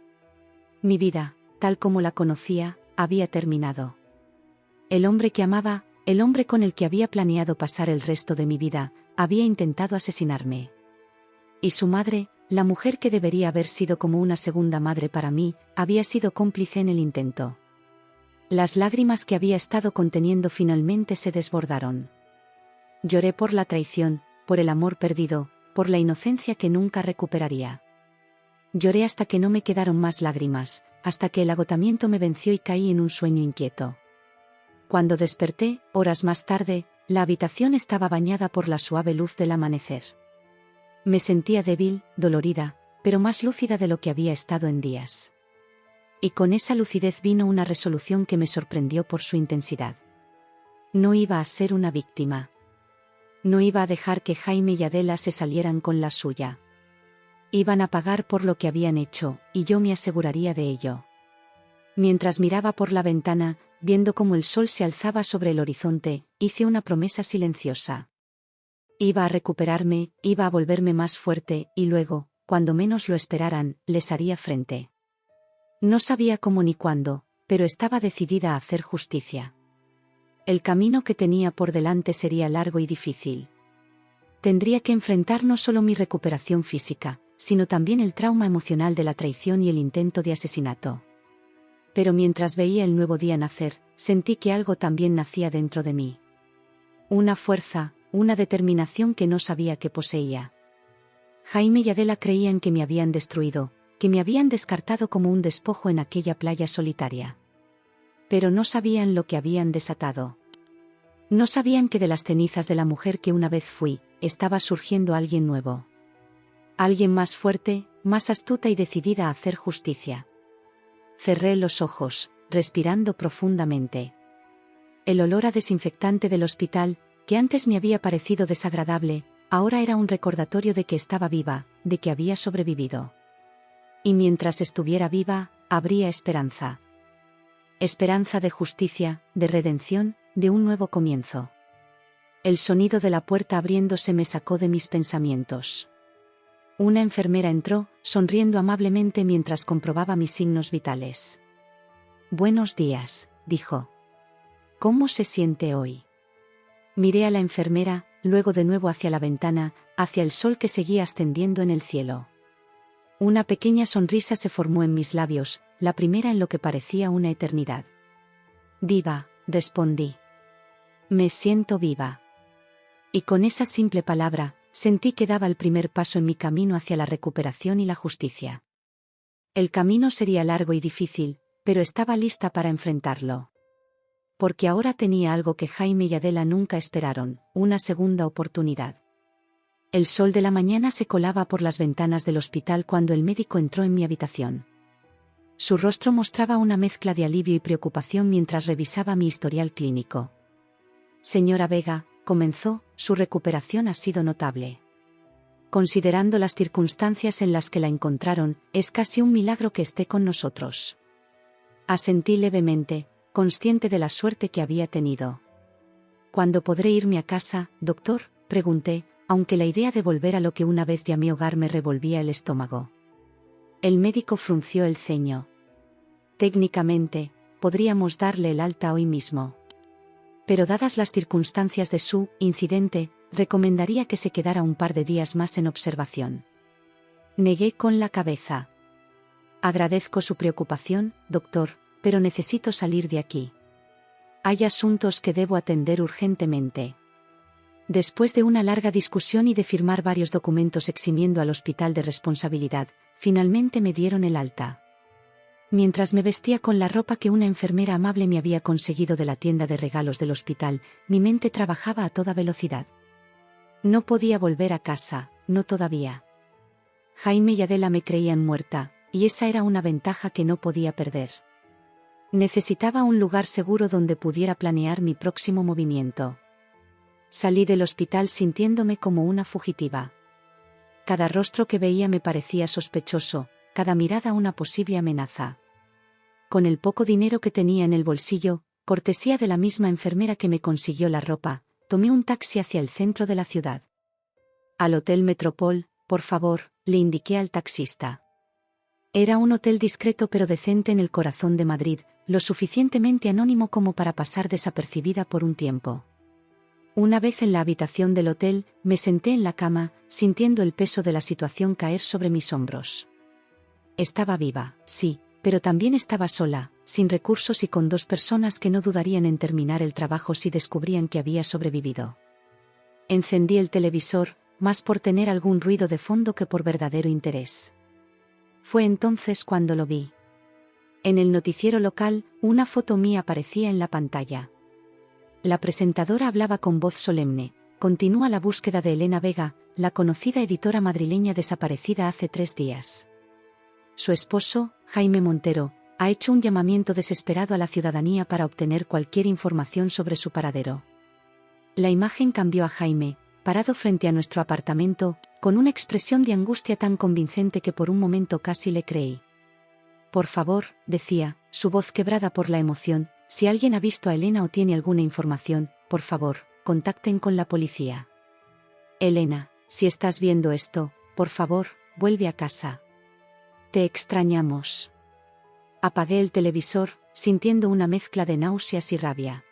Mi vida, tal como la conocía, había terminado. El hombre que amaba, el hombre con el que había planeado pasar el resto de mi vida, había intentado asesinarme. Y su madre, la mujer que debería haber sido como una segunda madre para mí, había sido cómplice en el intento. Las lágrimas que había estado conteniendo finalmente se desbordaron. Lloré por la traición, por el amor perdido, por la inocencia que nunca recuperaría. Lloré hasta que no me quedaron más lágrimas, hasta que el agotamiento me venció y caí en un sueño inquieto. Cuando desperté, horas más tarde, la habitación estaba bañada por la suave luz del amanecer. Me sentía débil, dolorida, pero más lúcida de lo que había estado en días. Y con esa lucidez vino una resolución que me sorprendió por su intensidad. No iba a ser una víctima. No iba a dejar que Jaime y Adela se salieran con la suya. Iban a pagar por lo que habían hecho, y yo me aseguraría de ello. Mientras miraba por la ventana, viendo cómo el sol se alzaba sobre el horizonte, hice una promesa silenciosa. Iba a recuperarme, iba a volverme más fuerte, y luego, cuando menos lo esperaran, les haría frente. No sabía cómo ni cuándo, pero estaba decidida a hacer justicia. El camino que tenía por delante sería largo y difícil. Tendría que enfrentar no solo mi recuperación física, sino también el trauma emocional de la traición y el intento de asesinato. Pero mientras veía el nuevo día nacer, sentí que algo también nacía dentro de mí. Una fuerza, una determinación que no sabía que poseía. Jaime y Adela creían que me habían destruido, que me habían descartado como un despojo en aquella playa solitaria. Pero no sabían lo que habían desatado. No sabían que de las cenizas de la mujer que una vez fui, estaba surgiendo alguien nuevo. Alguien más fuerte, más astuta y decidida a hacer justicia. Cerré los ojos, respirando profundamente. El olor a desinfectante del hospital, que antes me había parecido desagradable, ahora era un recordatorio de que estaba viva, de que había sobrevivido. Y mientras estuviera viva, habría esperanza. Esperanza de justicia, de redención, de un nuevo comienzo. El sonido de la puerta abriéndose me sacó de mis pensamientos. Una enfermera entró, sonriendo amablemente mientras comprobaba mis signos vitales. «Buenos días», dijo. «¿Cómo se siente hoy?» Miré a la enfermera, luego de nuevo hacia la ventana, hacia el sol que seguía ascendiendo en el cielo. Una pequeña sonrisa se formó en mis labios, la primera en lo que parecía una eternidad. Viva, respondí. Me siento viva. Y con esa simple palabra, sentí que daba el primer paso en mi camino hacia la recuperación y la justicia. El camino sería largo y difícil, pero estaba lista para enfrentarlo. Porque ahora tenía algo que Jaime y Adela nunca esperaron, una segunda oportunidad. El sol de la mañana se colaba por las ventanas del hospital cuando el médico entró en mi habitación. Su rostro mostraba una mezcla de alivio y preocupación mientras revisaba mi historial clínico. Señora Vega, comenzó, su recuperación ha sido notable. Considerando las circunstancias en las que la encontraron, es casi un milagro que esté con nosotros. Asentí levemente, consciente de la suerte que había tenido. ¿Cuándo podré irme a casa, doctor?, pregunté, aunque la idea de volver a lo que una vez llamé hogar me revolvía el estómago. El médico frunció el ceño. Técnicamente, podríamos darle el alta hoy mismo. Pero dadas las circunstancias de su incidente, recomendaría que se quedara un par de días más en observación. Negué con la cabeza. Agradezco su preocupación, doctor, pero necesito salir de aquí. Hay asuntos que debo atender urgentemente. Después de una larga discusión y de firmar varios documentos eximiendo al hospital de responsabilidad, finalmente me dieron el alta. Mientras me vestía con la ropa que una enfermera amable me había conseguido de la tienda de regalos del hospital, mi mente trabajaba a toda velocidad. No podía volver a casa, no todavía. Jaime y Adela me creían muerta, y esa era una ventaja que no podía perder. Necesitaba un lugar seguro donde pudiera planear mi próximo movimiento. Salí del hospital sintiéndome como una fugitiva. Cada rostro que veía me parecía sospechoso, cada mirada una posible amenaza. Con el poco dinero que tenía en el bolsillo, cortesía de la misma enfermera que me consiguió la ropa, tomé un taxi hacia el centro de la ciudad. Al Hotel Metropol, por favor, le indiqué al taxista. Era un hotel discreto pero decente en el corazón de Madrid, lo suficientemente anónimo como para pasar desapercibida por un tiempo. Una vez en la habitación del hotel, me senté en la cama, sintiendo el peso de la situación caer sobre mis hombros. Estaba viva, sí, pero también estaba sola, sin recursos y con dos personas que no dudarían en terminar el trabajo si descubrían que había sobrevivido. Encendí el televisor, más por tener algún ruido de fondo que por verdadero interés. Fue entonces cuando lo vi. En el noticiero local, una foto mía aparecía en la pantalla. La presentadora hablaba con voz solemne: continúa la búsqueda de Elena Vega, la conocida editora madrileña desaparecida hace 3 días. Su esposo, Jaime Montero, ha hecho un llamamiento desesperado a la ciudadanía para obtener cualquier información sobre su paradero. La imagen cambió a Jaime, parado frente a nuestro apartamento, con una expresión de angustia tan convincente que por un momento casi le creí. Por favor, decía, su voz quebrada por la emoción, si alguien ha visto a Elena o tiene alguna información, por favor, contacten con la policía. Elena, si estás viendo esto, por favor, vuelve a casa. Te extrañamos. Apagué el televisor, sintiendo una mezcla de náuseas y rabia.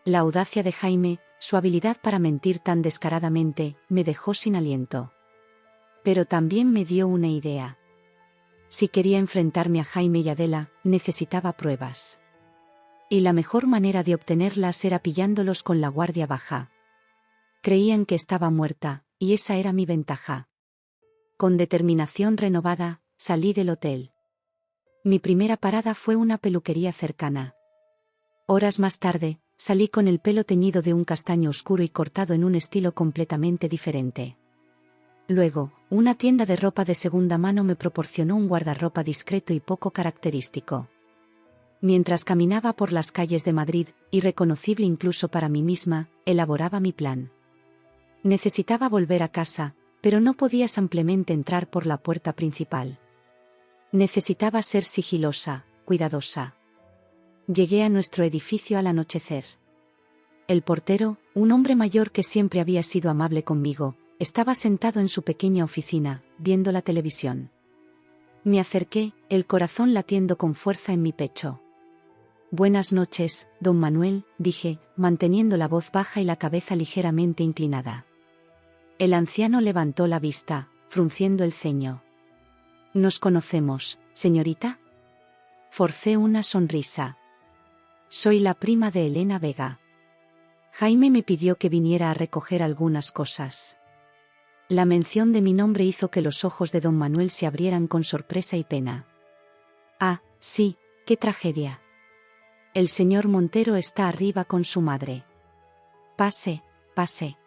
La audacia de Jaime, su habilidad para mentir tan descaradamente, me dejó sin aliento. Pero también me dio una idea. Si quería enfrentarme a Jaime y Adela, necesitaba pruebas. Y la mejor manera de obtenerlas era pillándolos con la guardia baja. Creían que estaba muerta, y esa era mi ventaja. Con determinación renovada, salí del hotel. Mi primera parada fue una peluquería cercana. Horas más tarde, salí con el pelo teñido de un castaño oscuro y cortado en un estilo completamente diferente. Luego, una tienda de ropa de segunda mano me proporcionó un guardarropa discreto y poco característico. Mientras caminaba por las calles de Madrid, irreconocible incluso para mí misma, elaboraba mi plan. Necesitaba volver a casa, pero no podía simplemente entrar por la puerta principal. Necesitaba ser sigilosa, cuidadosa. Llegué a nuestro edificio al anochecer. El portero, un hombre mayor que siempre había sido amable conmigo, estaba sentado en su pequeña oficina, viendo la televisión. Me acerqué, el corazón latiendo con fuerza en mi pecho. Buenas noches, don Manuel, dije, manteniendo la voz baja y la cabeza ligeramente inclinada. El anciano levantó la vista, frunciendo el ceño. ¿Nos conocemos, señorita? Forcé una sonrisa. Soy la prima de Elena Vega. Jaime me pidió que viniera a recoger algunas cosas. La mención de mi nombre hizo que los ojos de don Manuel se abrieran con sorpresa y pena. Ah, sí, qué tragedia. El señor Montero está arriba con su madre. Pase, pase.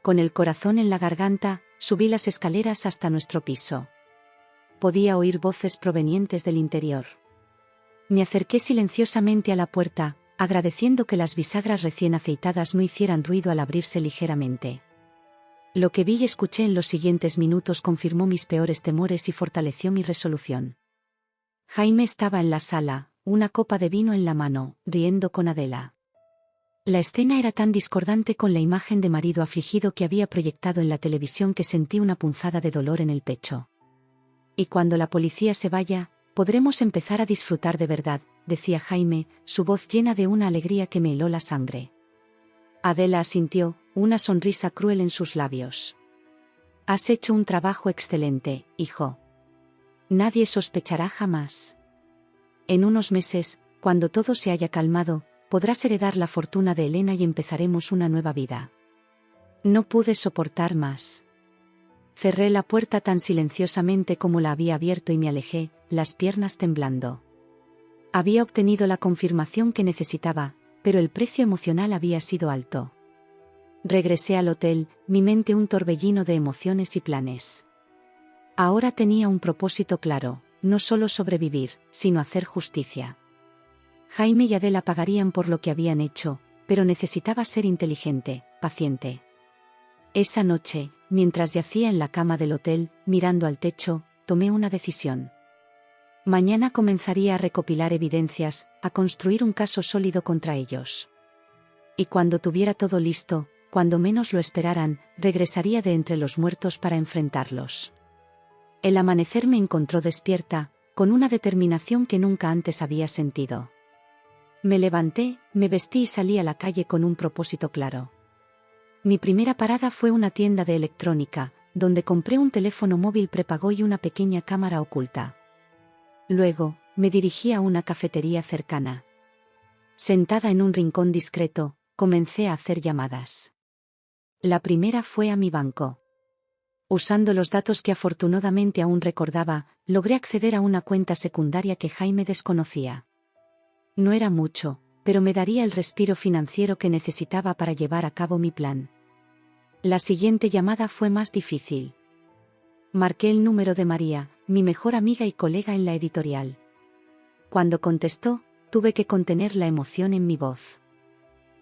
Con el corazón en la garganta, subí las escaleras hasta nuestro piso. Podía oír voces provenientes del interior. Me acerqué silenciosamente a la puerta, agradeciendo que las bisagras recién aceitadas no hicieran ruido al abrirse ligeramente. Lo que vi y escuché en los siguientes minutos confirmó mis peores temores y fortaleció mi resolución. Jaime estaba en la sala, una copa de vino en la mano, riendo con Adela. La escena era tan discordante con la imagen de marido afligido que había proyectado en la televisión que sentí una punzada de dolor en el pecho. Y cuando la policía se vaya, podremos empezar a disfrutar de verdad, decía Jaime, su voz llena de una alegría que me heló la sangre. Adela asintió, una sonrisa cruel en sus labios. Has hecho un trabajo excelente, hijo. Nadie sospechará jamás. En unos meses, cuando todo se haya calmado, podrás heredar la fortuna de Elena y empezaremos una nueva vida. No pude soportar más. Cerré la puerta tan silenciosamente como la había abierto y me alejé, las piernas temblando. Había obtenido la confirmación que necesitaba, pero el precio emocional había sido alto. Regresé al hotel, mi mente un torbellino de emociones y planes. Ahora tenía un propósito claro, no solo sobrevivir, sino hacer justicia. Jaime y Adela pagarían por lo que habían hecho, pero necesitaba ser inteligente, paciente. Esa noche, mientras yacía en la cama del hotel, mirando al techo, tomé una decisión. Mañana comenzaría a recopilar evidencias, a construir un caso sólido contra ellos. Y cuando tuviera todo listo, cuando menos lo esperaran, regresaría de entre los muertos para enfrentarlos. El amanecer me encontró despierta, con una determinación que nunca antes había sentido. Me levanté, me vestí y salí a la calle con un propósito claro. Mi primera parada fue una tienda de electrónica, donde compré un teléfono móvil prepago y una pequeña cámara oculta. Luego, me dirigí a una cafetería cercana. Sentada en un rincón discreto, comencé a hacer llamadas. La primera fue a mi banco. Usando los datos que afortunadamente aún recordaba, logré acceder a una cuenta secundaria que Jaime desconocía. No era mucho, pero me daría el respiro financiero que necesitaba para llevar a cabo mi plan. La siguiente llamada fue más difícil. Marqué el número de María, mi mejor amiga y colega en la editorial. Cuando contestó, tuve que contener la emoción en mi voz.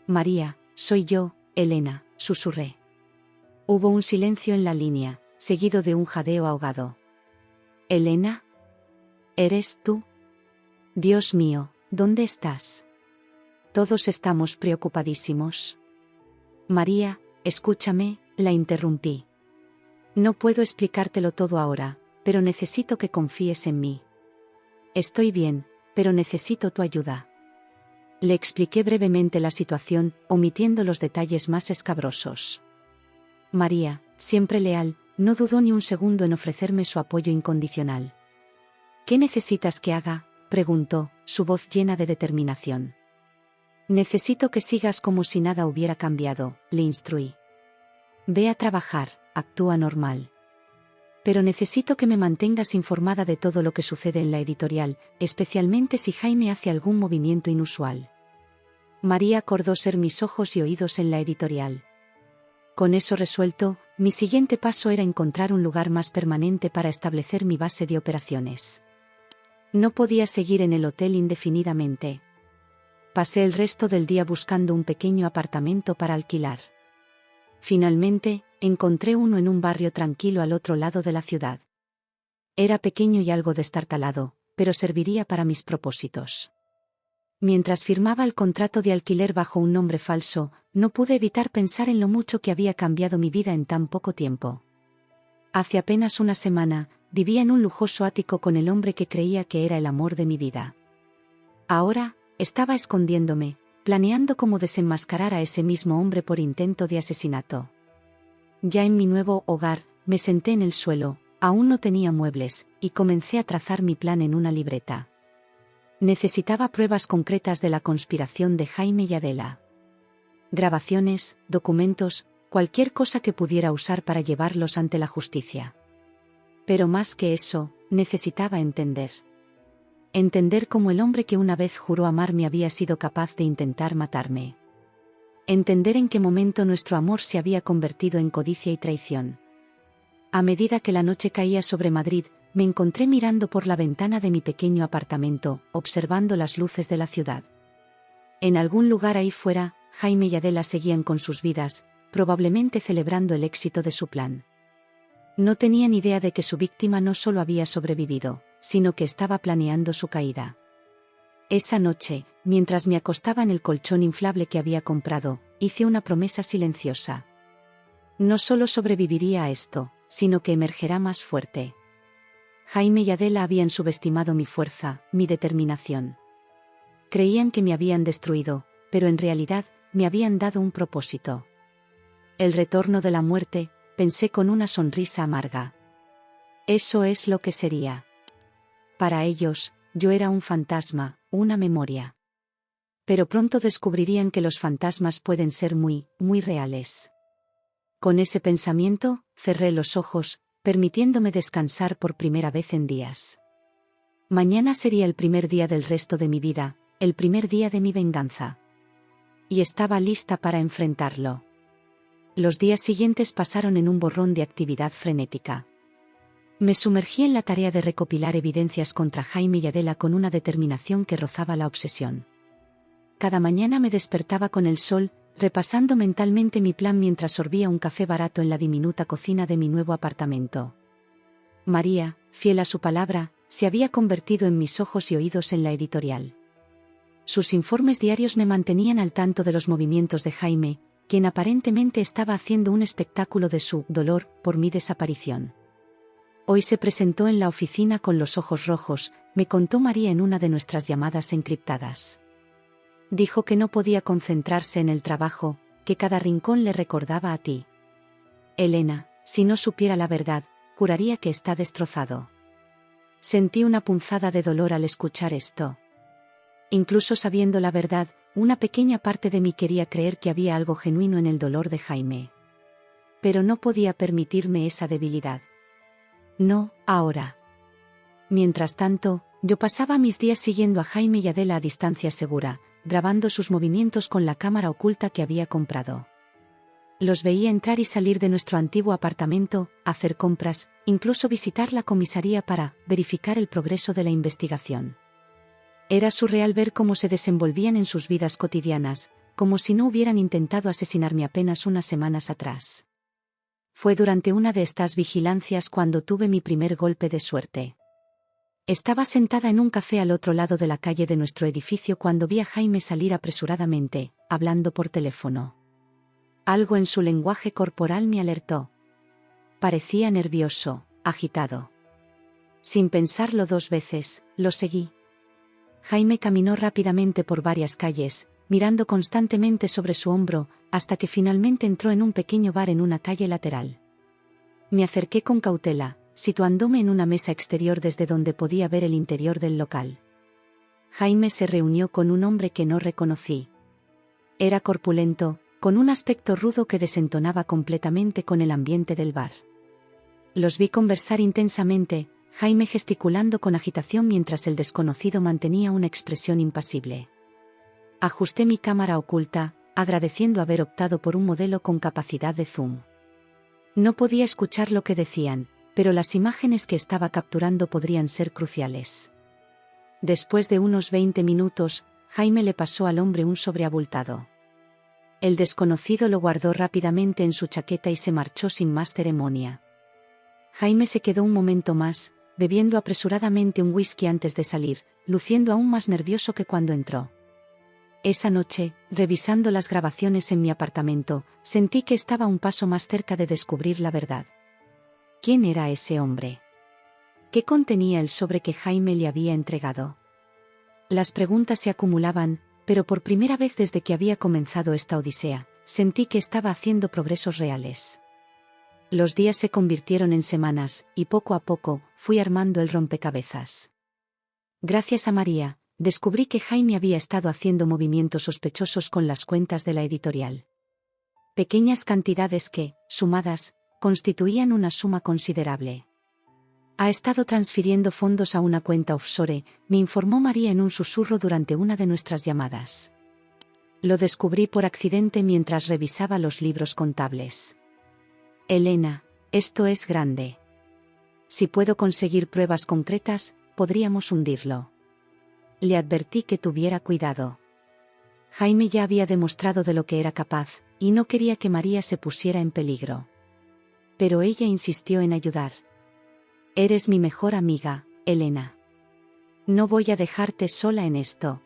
María, soy yo, Elena, susurré. Hubo un silencio en la línea, seguido de un jadeo ahogado. ¿Elena? ¿Eres tú? Dios mío, ¿dónde estás? Todos estamos preocupadísimos. María, escúchame, la interrumpí. No puedo explicártelo todo ahora, pero necesito que confíes en mí. Estoy bien, pero necesito tu ayuda. Le expliqué brevemente la situación, omitiendo los detalles más escabrosos. María, siempre leal, no dudó ni un segundo en ofrecerme su apoyo incondicional. ¿Qué necesitas que haga?, preguntó, su voz llena de determinación. Necesito que sigas como si nada hubiera cambiado, le instruí. Ve a trabajar, actúa normal. Pero necesito que me mantengas informada de todo lo que sucede en la editorial, especialmente si Jaime hace algún movimiento inusual. María acordó ser mis ojos y oídos en la editorial. Con eso resuelto, mi siguiente paso era encontrar un lugar más permanente para establecer mi base de operaciones. No podía seguir en el hotel indefinidamente. Pasé el resto del día buscando un pequeño apartamento para alquilar. Finalmente, encontré uno en un barrio tranquilo al otro lado de la ciudad. Era pequeño y algo destartalado, pero serviría para mis propósitos. Mientras firmaba el contrato de alquiler bajo un nombre falso, no pude evitar pensar en lo mucho que había cambiado mi vida en tan poco tiempo. Hace apenas una semana, vivía en un lujoso ático con el hombre que creía que era el amor de mi vida. Ahora, estaba escondiéndome, planeando cómo desenmascarar a ese mismo hombre por intento de asesinato. Ya en mi nuevo hogar, me senté en el suelo, Aún no tenía muebles, y comencé a trazar mi plan en una libreta. Necesitaba pruebas concretas de la conspiración de Jaime y Adela. Grabaciones, documentos, cualquier cosa que pudiera usar para llevarlos ante la justicia. Pero más que eso, necesitaba entender. Entender cómo el hombre que una vez juró amarme había sido capaz de intentar matarme. Entender en qué momento nuestro amor se había convertido en codicia y traición. A medida que la noche caía sobre Madrid, me encontré mirando por la ventana de mi pequeño apartamento, observando las luces de la ciudad. En algún lugar ahí fuera, Jaime y Adela seguían con sus vidas, probablemente celebrando el éxito de su plan. No tenían idea de que su víctima no solo había sobrevivido, sino que estaba planeando su caída. Esa noche, mientras me acostaba en el colchón inflable que había comprado, hice una promesa silenciosa. No solo sobreviviría a esto, sino que emergerá más fuerte. Jaime y Adela habían subestimado mi fuerza, mi determinación. Creían que me habían destruido, pero en realidad, me habían dado un propósito. El retorno de la muerte, pensé con una sonrisa amarga. Eso es lo que sería. Para ellos, yo era un fantasma, una memoria. Pero pronto descubrirían que los fantasmas pueden ser muy, muy reales. Con ese pensamiento, cerré los ojos, permitiéndome descansar por primera vez en días. Mañana sería el primer día del resto de mi vida, el primer día de mi venganza. Y estaba lista para enfrentarlo. Los días siguientes pasaron en un borrón de actividad frenética. Me sumergí en la tarea de recopilar evidencias contra Jaime y Adela con una determinación que rozaba la obsesión. Cada mañana me despertaba con el sol, repasando mentalmente mi plan mientras sorbía un café barato en la diminuta cocina de mi nuevo apartamento. María, fiel a su palabra, se había convertido en mis ojos y oídos en la editorial. Sus informes diarios me mantenían al tanto de los movimientos de Jaime, quien aparentemente estaba haciendo un espectáculo de su dolor por mi desaparición. Hoy se presentó en la oficina con los ojos rojos, me contó María en una de nuestras llamadas encriptadas. Dijo que no podía concentrarse en el trabajo, que cada rincón le recordaba a ti. Elena, si no supiera la verdad, juraría que está destrozado. Sentí una punzada de dolor al escuchar esto. Incluso sabiendo la verdad, una pequeña parte de mí quería creer que había algo genuino en el dolor de Jaime. Pero no podía permitirme esa debilidad. No, ahora. Mientras tanto, yo pasaba mis días siguiendo a Jaime y Adela a distancia segura, grabando sus movimientos con la cámara oculta que había comprado. Los veía entrar y salir de nuestro antiguo apartamento, hacer compras, incluso visitar la comisaría para verificar el progreso de la investigación. Era surreal ver cómo se desenvolvían en sus vidas cotidianas, como si no hubieran intentado asesinarme apenas unas semanas atrás. Fue durante una de estas vigilancias cuando tuve mi primer golpe de suerte. Estaba sentada en un café al otro lado de la calle de nuestro edificio cuando vi a Jaime salir apresuradamente, hablando por teléfono. Algo en su lenguaje corporal me alertó. Parecía nervioso, agitado. Sin pensarlo dos veces, lo seguí. Jaime caminó rápidamente por varias calles, mirando constantemente sobre su hombro, hasta que finalmente entró en un pequeño bar en una calle lateral. Me acerqué con cautela, situándome en una mesa exterior desde donde podía ver el interior del local. Jaime se reunió con un hombre que no reconocí. Era corpulento, con un aspecto rudo que desentonaba completamente con el ambiente del bar. Los vi conversar intensamente, Jaime gesticulando con agitación mientras el desconocido mantenía una expresión impasible. Ajusté mi cámara oculta, agradeciendo haber optado por un modelo con capacidad de zoom. No podía escuchar lo que decían, pero las imágenes que estaba capturando podrían ser cruciales. Después de unos 20 minutos, Jaime le pasó al hombre un sobre abultado. El desconocido lo guardó rápidamente en su chaqueta y se marchó sin más ceremonia. Jaime se quedó un momento más, bebiendo apresuradamente un whisky antes de salir, luciendo aún más nervioso que cuando entró. Esa noche, revisando las grabaciones en mi apartamento, sentí que estaba un paso más cerca de descubrir la verdad. ¿Quién era ese hombre? ¿Qué contenía el sobre que Jaime le había entregado? Las preguntas se acumulaban, pero por primera vez desde que había comenzado esta odisea, sentí que estaba haciendo progresos reales. Los días se convirtieron en semanas, y poco a poco, fui armando el rompecabezas. Gracias a María, descubrí que Jaime había estado haciendo movimientos sospechosos con las cuentas de la editorial. Pequeñas cantidades que, sumadas, constituían una suma considerable. Ha estado transfiriendo fondos a una cuenta offshore, me informó María en un susurro durante una de nuestras llamadas. Lo descubrí por accidente mientras revisaba los libros contables. Elena, esto es grande. Si puedo conseguir pruebas concretas, podríamos hundirlo. Le advertí que tuviera cuidado. Jaime ya había demostrado de lo que era capaz, y no quería que María se pusiera en peligro. Pero ella insistió en ayudar. Eres mi mejor amiga, Elena. No voy a dejarte sola en esto.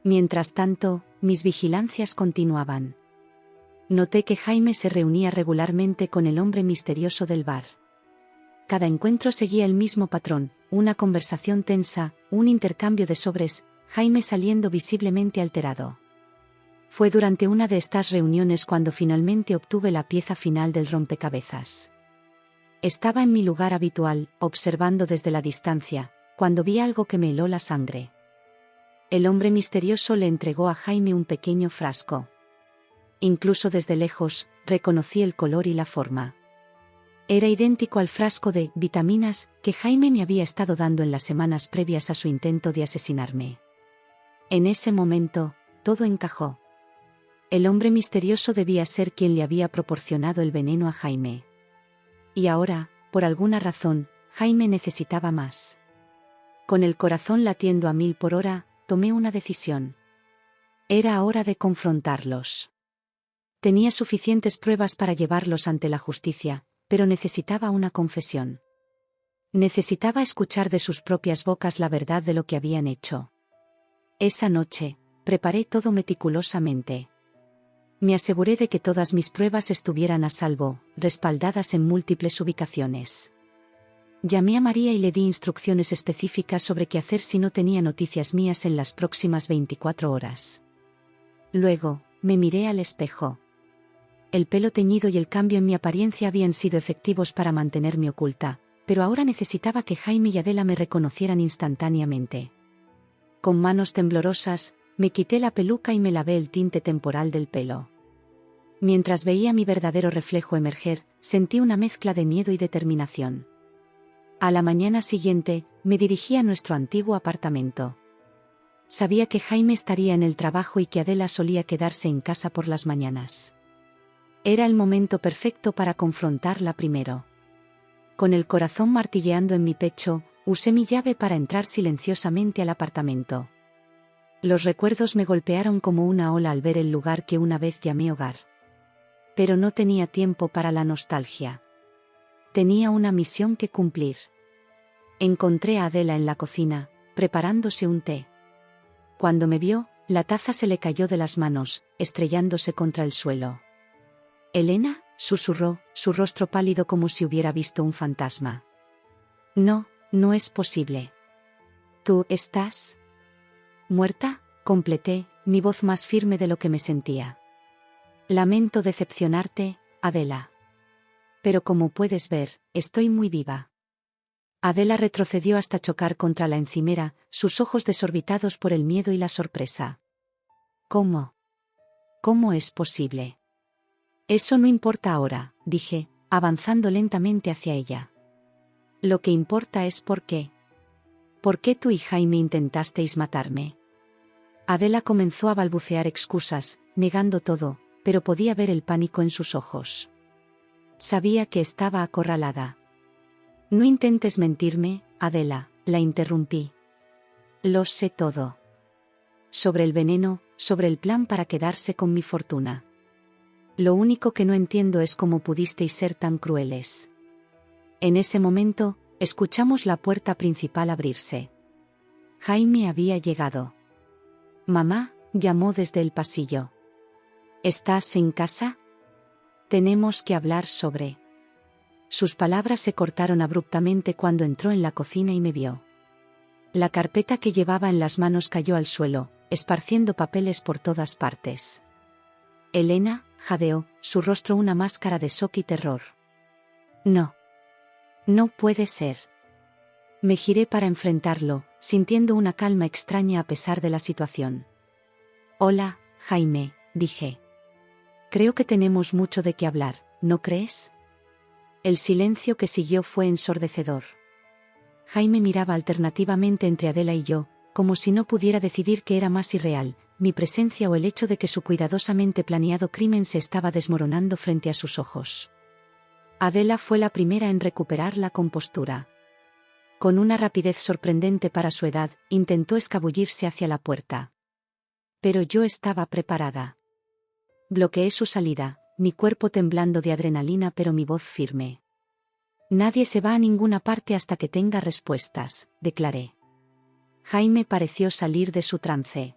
Mientras tanto, mis vigilancias continuaban. Noté que Jaime se reunía regularmente con el hombre misterioso del bar. Cada encuentro seguía el mismo patrón, una conversación tensa, un intercambio de sobres, Jaime saliendo visiblemente alterado. Fue durante una de estas reuniones cuando finalmente obtuve la pieza final del rompecabezas. Estaba en mi lugar habitual, observando desde la distancia, cuando vi algo que me heló la sangre. El hombre misterioso le entregó a Jaime un pequeño frasco. Incluso desde lejos, reconocí el color y la forma. Era idéntico al frasco de vitaminas que Jaime me había estado dando en las semanas previas a su intento de asesinarme. En ese momento, todo encajó. El hombre misterioso debía ser quien le había proporcionado el veneno a Jaime. Y ahora, por alguna razón, Jaime necesitaba más. Con el corazón latiendo a 1000 por hora, tomé una decisión. Era hora de confrontarlos. Tenía suficientes pruebas para llevarlos ante la justicia, pero necesitaba una confesión. Necesitaba escuchar de sus propias bocas la verdad de lo que habían hecho. Esa noche, preparé todo meticulosamente. Me aseguré de que todas mis pruebas estuvieran a salvo, respaldadas en múltiples ubicaciones. Llamé a María y le di instrucciones específicas sobre qué hacer si no tenía noticias mías en las próximas 24 horas. Luego, me miré al espejo. El pelo teñido y el cambio en mi apariencia habían sido efectivos para mantenerme oculta, pero ahora necesitaba que Jaime y Adela me reconocieran instantáneamente. Con manos temblorosas, me quité la peluca y me lavé el tinte temporal del pelo. Mientras veía mi verdadero reflejo emerger, sentí una mezcla de miedo y determinación. A la mañana siguiente, me dirigí a nuestro antiguo apartamento. Sabía que Jaime estaría en el trabajo y que Adela solía quedarse en casa por las mañanas. Era el momento perfecto para confrontarla primero. Con el corazón martilleando en mi pecho, usé mi llave para entrar silenciosamente al apartamento. Los recuerdos me golpearon como una ola al ver el lugar que una vez llamé hogar. Pero no tenía tiempo para la nostalgia. Tenía una misión que cumplir. Encontré a Adela en la cocina, preparándose un té. Cuando me vio, la taza se le cayó de las manos, estrellándose contra el suelo. «¿Elena?», susurró, su rostro pálido como si hubiera visto un fantasma. «No, no es posible. ¿Tú estás muerta?», completé, mi voz más firme de lo que me sentía. «Lamento decepcionarte, Adela. Pero como puedes ver, estoy muy viva». Adela retrocedió hasta chocar contra la encimera, sus ojos desorbitados por el miedo y la sorpresa. «¿Cómo? ¿Cómo es posible?». «Eso no importa ahora», dije, avanzando lentamente hacia ella. «Lo que importa es por qué. ¿Por qué tú y Jaime intentasteis matarme?». Adela comenzó a balbucear excusas, negando todo, pero podía ver el pánico en sus ojos. Sabía que estaba acorralada. «No intentes mentirme, Adela», la interrumpí. «Lo sé todo. Sobre el veneno, sobre el plan para quedarse con mi fortuna. Lo único que no entiendo es cómo pudisteis ser tan crueles». En ese momento, escuchamos la puerta principal abrirse. Jaime había llegado. «Mamá», llamó desde el pasillo. «¿Estás en casa? Tenemos que hablar sobre…». Sus palabras se cortaron abruptamente cuando entró en la cocina y me vio. La carpeta que llevaba en las manos cayó al suelo, esparciendo papeles por todas partes. «Elena», jadeó, su rostro una máscara de shock y terror. No. No puede ser. Me giré para enfrentarlo, sintiendo una calma extraña a pesar de la situación. Hola, Jaime, dije. Creo que tenemos mucho de qué hablar, ¿no crees? El silencio que siguió fue ensordecedor. Jaime miraba alternativamente entre Adela y yo, como si no pudiera decidir qué era más irreal, mi presencia o el hecho de que su cuidadosamente planeado crimen se estaba desmoronando frente a sus ojos. Adela fue la primera en recuperar la compostura. Con una rapidez sorprendente para su edad, intentó escabullirse hacia la puerta. Pero yo estaba preparada. Bloqueé su salida, mi cuerpo temblando de adrenalina pero mi voz firme. Nadie se va a ninguna parte hasta que tenga respuestas, declaré. Jaime pareció salir de su trance.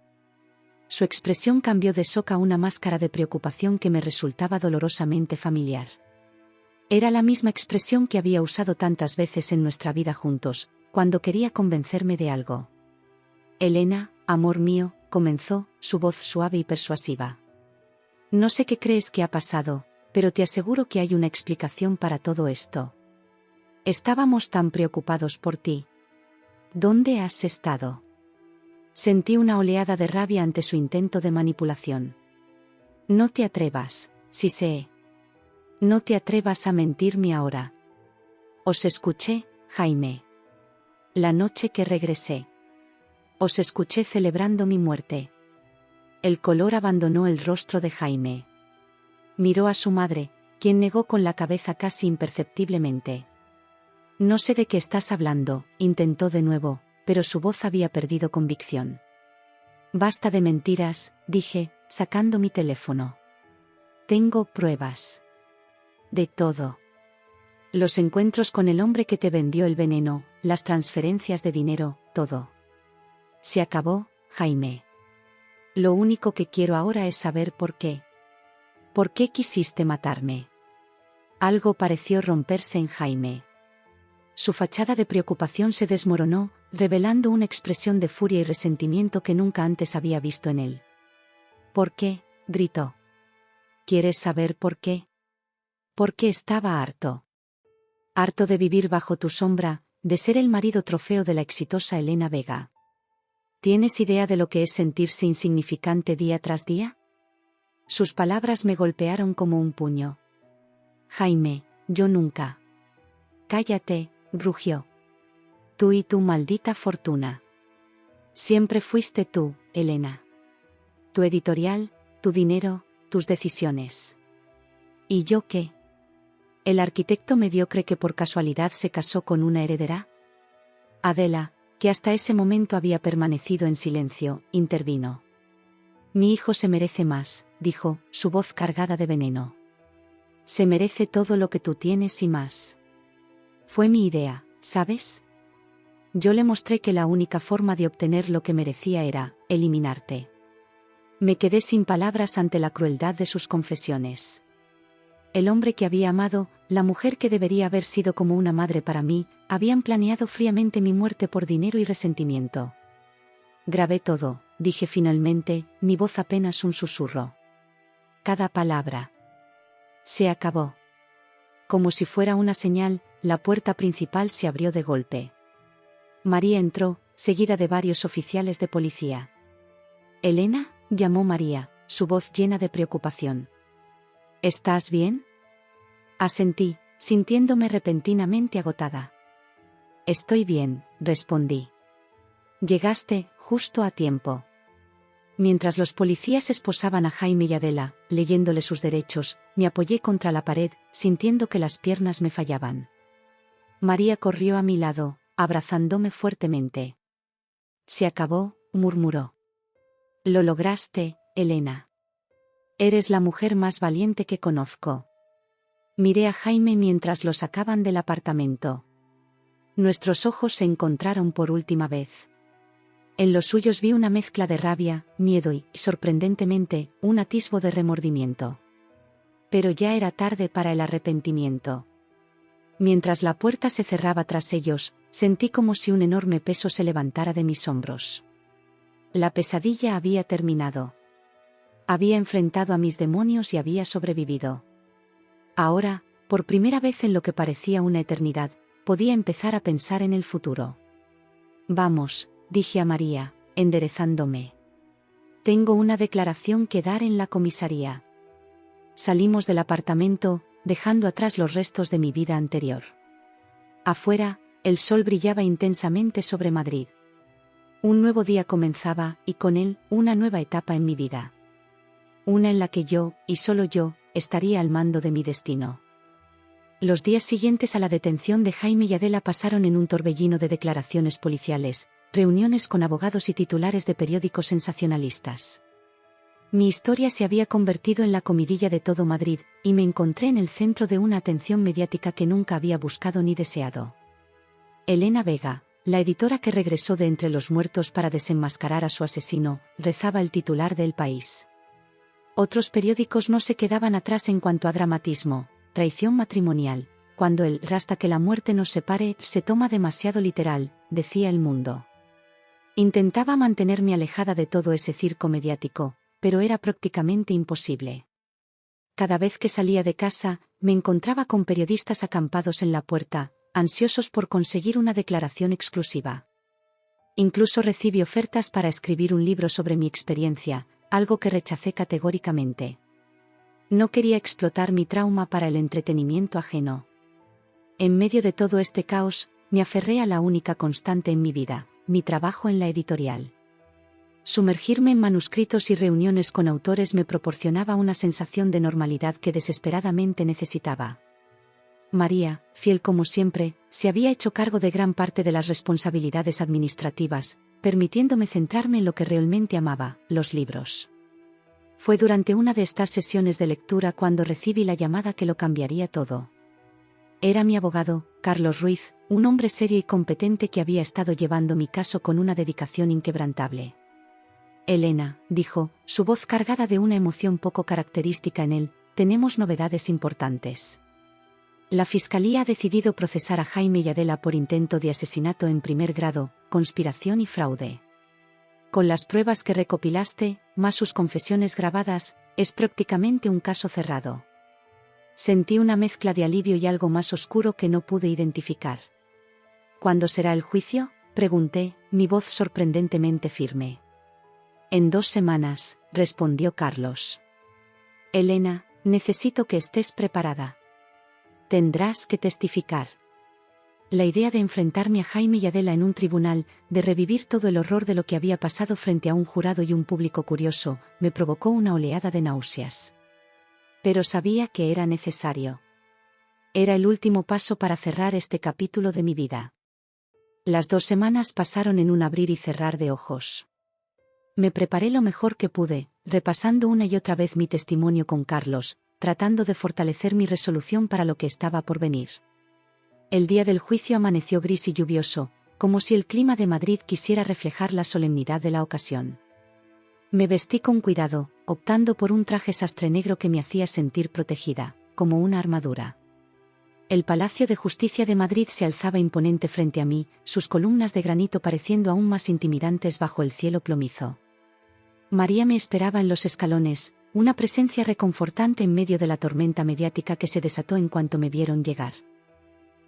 Su expresión cambió de shock a una máscara de preocupación que me resultaba dolorosamente familiar. Era la misma expresión que había usado tantas veces en nuestra vida juntos, cuando quería convencerme de algo. Elena, amor mío, comenzó, su voz suave y persuasiva. No sé qué crees que ha pasado, pero te aseguro que hay una explicación para todo esto. Estábamos tan preocupados por ti. ¿Dónde has estado? Sentí una oleada de rabia ante su intento de manipulación. No te atrevas, sí sé. No te atrevas a mentirme ahora. Os escuché, Jaime. La noche que regresé. Os escuché celebrando mi muerte. El color abandonó el rostro de Jaime. Miró a su madre, quien negó con la cabeza casi imperceptiblemente. No sé de qué estás hablando, intentó de nuevo, pero su voz había perdido convicción. Basta de mentiras, dije, sacando mi teléfono. Tengo pruebas. De todo. Los encuentros con el hombre que te vendió el veneno, las transferencias de dinero, todo. Se acabó, Jaime. Lo único que quiero ahora es saber por qué. ¿Por qué quisiste matarme? Algo pareció romperse en Jaime. Su fachada de preocupación se desmoronó, revelando una expresión de furia y resentimiento que nunca antes había visto en él. ¿Por qué?, gritó. ¿Quieres saber por qué? Porque estaba harto. Harto de vivir bajo tu sombra, de ser el marido trofeo de la exitosa Elena Vega. ¿Tienes idea de lo que es sentirse insignificante día tras día? Sus palabras me golpearon como un puño. Jaime, yo nunca. Cállate, rugió. Tú y tu maldita fortuna. Siempre fuiste tú, Elena. Tu editorial, tu dinero, tus decisiones. ¿Y yo qué? ¿El arquitecto mediocre que por casualidad se casó con una heredera? Adela, que hasta ese momento había permanecido en silencio, intervino. Mi hijo se merece más, dijo, su voz cargada de veneno. Se merece todo lo que tú tienes y más. Fue mi idea, ¿sabes? Yo le mostré que la única forma de obtener lo que merecía era eliminarte. Me quedé sin palabras ante la crueldad de sus confesiones. El hombre que había amado, la mujer que debería haber sido como una madre para mí, habían planeado fríamente mi muerte por dinero y resentimiento. Grabé todo, dije finalmente, mi voz apenas un susurro. Cada palabra. Se acabó. Como si fuera una señal, la puerta principal se abrió de golpe. María entró, seguida de varios oficiales de policía. «¿Elena?», llamó María, su voz llena de preocupación. «¿Estás bien?». Asentí, sintiéndome repentinamente agotada. «Estoy bien», respondí. «Llegaste, justo a tiempo». Mientras los policías esposaban a Jaime y Adela, leyéndole sus derechos, me apoyé contra la pared, sintiendo que las piernas me fallaban. María corrió a mi lado, abrazándome fuertemente. «Se acabó», murmuró. «Lo lograste, Elena. Eres la mujer más valiente que conozco». Miré a Jaime mientras lo sacaban del apartamento. Nuestros ojos se encontraron por última vez. En los suyos vi una mezcla de rabia, miedo y, sorprendentemente, un atisbo de remordimiento. Pero ya era tarde para el arrepentimiento. Mientras la puerta se cerraba tras ellos, sentí como si un enorme peso se levantara de mis hombros. La pesadilla había terminado. Había enfrentado a mis demonios y había sobrevivido. Ahora, por primera vez en lo que parecía una eternidad, podía empezar a pensar en el futuro. Vamos, dije a María, enderezándome. Tengo una declaración que dar en la comisaría. Salimos del apartamento, dejando atrás los restos de mi vida anterior. Afuera, el sol brillaba intensamente sobre Madrid. Un nuevo día comenzaba, y con él, una nueva etapa en mi vida. Una en la que yo, y solo yo, estaría al mando de mi destino. Los días siguientes a la detención de Jaime y Adela pasaron en un torbellino de declaraciones policiales, reuniones con abogados y titulares de periódicos sensacionalistas. Mi historia se había convertido en la comidilla de todo Madrid, y me encontré en el centro de una atención mediática que nunca había buscado ni deseado. Elena Vega, la editora que regresó de entre los muertos para desenmascarar a su asesino, rezaba el titular de El País. Otros periódicos no se quedaban atrás en cuanto a dramatismo: traición matrimonial, cuando el hasta que la muerte nos separe se toma demasiado literal, decía El Mundo. Intentaba mantenerme alejada de todo ese circo mediático, pero era prácticamente imposible. Cada vez que salía de casa, me encontraba con periodistas acampados en la puerta, ansiosos por conseguir una declaración exclusiva. Incluso recibí ofertas para escribir un libro sobre mi experiencia, algo que rechacé categóricamente. No quería explotar mi trauma para el entretenimiento ajeno. En medio de todo este caos, me aferré a la única constante en mi vida: mi trabajo en la editorial. Sumergirme en manuscritos y reuniones con autores me proporcionaba una sensación de normalidad que desesperadamente necesitaba. María, fiel como siempre, se había hecho cargo de gran parte de las responsabilidades administrativas, permitiéndome centrarme en lo que realmente amaba: los libros. Fue durante una de estas sesiones de lectura cuando recibí la llamada que lo cambiaría todo. Era mi abogado, Carlos Ruiz, un hombre serio y competente que había estado llevando mi caso con una dedicación inquebrantable. Elena, dijo, su voz cargada de una emoción poco característica en él, tenemos novedades importantes. La Fiscalía ha decidido procesar a Jaime y Adela por intento de asesinato en primer grado, conspiración y fraude. Con las pruebas que recopilaste, más sus confesiones grabadas, es prácticamente un caso cerrado. Sentí una mezcla de alivio y algo más oscuro que no pude identificar. ¿Cuándo será el juicio?, pregunté, mi voz sorprendentemente firme. En 2 semanas, respondió Carlos. Elena, necesito que estés preparada. Tendrás que testificar. La idea de enfrentarme a Jaime y Adela en un tribunal, de revivir todo el horror de lo que había pasado frente a un jurado y un público curioso, me provocó una oleada de náuseas. Pero sabía que era necesario. Era el último paso para cerrar este capítulo de mi vida. Las 2 semanas pasaron en un abrir y cerrar de ojos. Me preparé lo mejor que pude, repasando una y otra vez mi testimonio con Carlos, tratando de fortalecer mi resolución para lo que estaba por venir. El día del juicio amaneció gris y lluvioso, como si el clima de Madrid quisiera reflejar la solemnidad de la ocasión. Me vestí con cuidado, optando por un traje sastre negro que me hacía sentir protegida, como una armadura. El Palacio de Justicia de Madrid se alzaba imponente frente a mí, sus columnas de granito pareciendo aún más intimidantes bajo el cielo plomizo. María me esperaba en los escalones, una presencia reconfortante en medio de la tormenta mediática que se desató en cuanto me vieron llegar.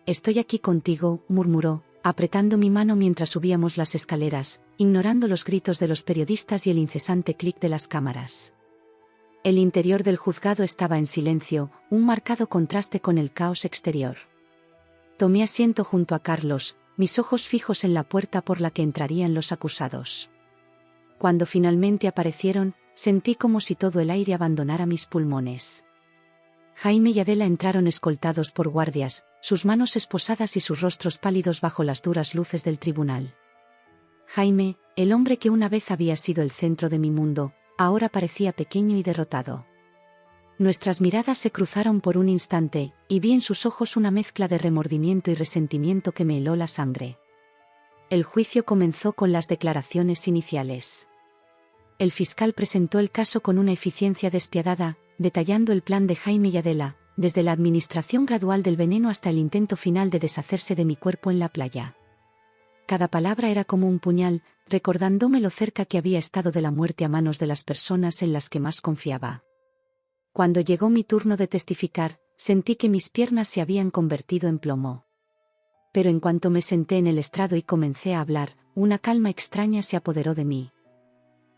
«Estoy aquí contigo», murmuró, apretando mi mano mientras subíamos las escaleras, ignorando los gritos de los periodistas y el incesante clic de las cámaras. El interior del juzgado estaba en silencio, un marcado contraste con el caos exterior. Tomé asiento junto a Carlos, mis ojos fijos en la puerta por la que entrarían los acusados. Cuando finalmente aparecieron, sentí como si todo el aire abandonara mis pulmones. Jaime y Adela entraron escoltados por guardias, sus manos esposadas y sus rostros pálidos bajo las duras luces del tribunal. Jaime, el hombre que una vez había sido el centro de mi mundo, ahora parecía pequeño y derrotado. Nuestras miradas se cruzaron por un instante, y vi en sus ojos una mezcla de remordimiento y resentimiento que me heló la sangre. El juicio comenzó con las declaraciones iniciales. El fiscal presentó el caso con una eficiencia despiadada, detallando el plan de Jaime y Adela, desde la administración gradual del veneno hasta el intento final de deshacerse de mi cuerpo en la playa. Cada palabra era como un puñal, recordándome lo cerca que había estado de la muerte a manos de las personas en las que más confiaba. Cuando llegó mi turno de testificar, Sentí que mis piernas se habían convertido en plomo. Pero en cuanto me senté en el estrado y comencé a hablar, una calma extraña se apoderó de mí.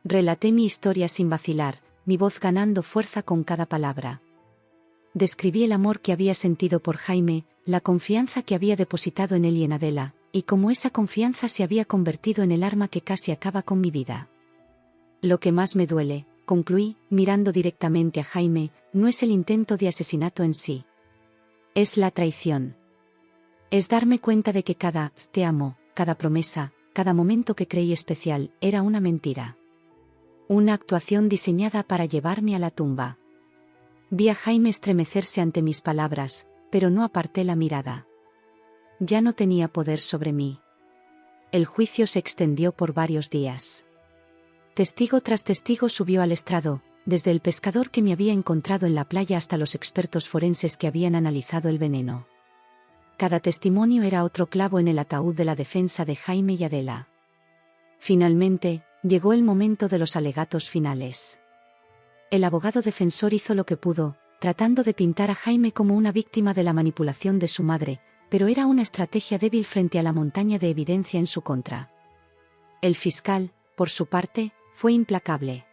Relaté mi historia sin vacilar, mi voz ganando fuerza con cada palabra. Describí el amor que había sentido por Jaime, la confianza que había depositado en él y en Adela, y cómo esa confianza se había convertido en el arma que casi acaba con mi vida. Lo que más me duele, concluí, mirando directamente a Jaime, no es el intento de asesinato en sí. Es la traición. Es darme cuenta de que cada te amo, cada promesa, cada momento que creí especial, era una mentira. Una actuación diseñada para llevarme a la tumba. Vi a Jaime estremecerse ante mis palabras, pero no aparté la mirada. Ya no tenía poder sobre mí. El juicio se extendió por varios días. Testigo tras testigo subió al estrado, desde el pescador que me había encontrado en la playa hasta los expertos forenses que habían analizado el veneno. Cada testimonio era otro clavo en el ataúd de la defensa de Jaime y Adela. Finalmente, llegó el momento de los alegatos finales. El abogado defensor hizo lo que pudo, tratando de pintar a Jaime como una víctima de la manipulación de su madre, pero era una estrategia débil frente a la montaña de evidencia en su contra. El fiscal, por su parte, fue implacable.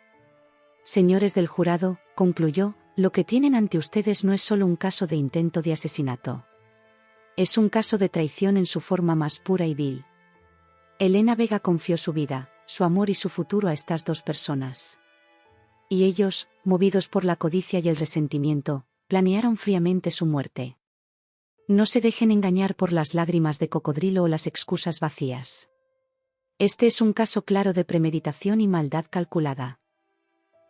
Señores del jurado, concluyó, lo que tienen ante ustedes no es solo un caso de intento de asesinato. Es un caso de traición en su forma más pura y vil. Elena Vega confió su vida, su amor y su futuro a estas dos personas. Y ellos, movidos por la codicia y el resentimiento, planearon fríamente su muerte. No se dejen engañar por las lágrimas de cocodrilo o las excusas vacías. Este es un caso claro de premeditación y maldad calculada.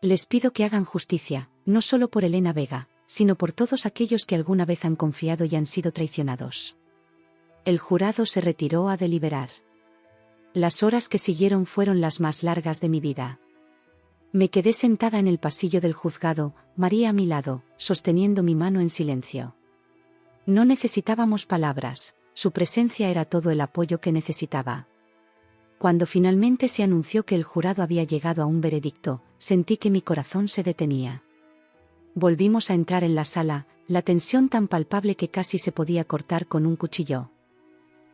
Les pido que hagan justicia, no solo por Elena Vega, sino por todos aquellos que alguna vez han confiado y han sido traicionados. El jurado se retiró a deliberar. Las horas que siguieron fueron las más largas de mi vida. Me quedé sentada en el pasillo del juzgado, María a mi lado, sosteniendo mi mano en silencio. No necesitábamos palabras, su presencia era todo el apoyo que necesitaba. Cuando finalmente se anunció que el jurado había llegado a un veredicto, sentí que mi corazón se detenía. Volvimos a entrar en la sala, la tensión tan palpable que casi se podía cortar con un cuchillo.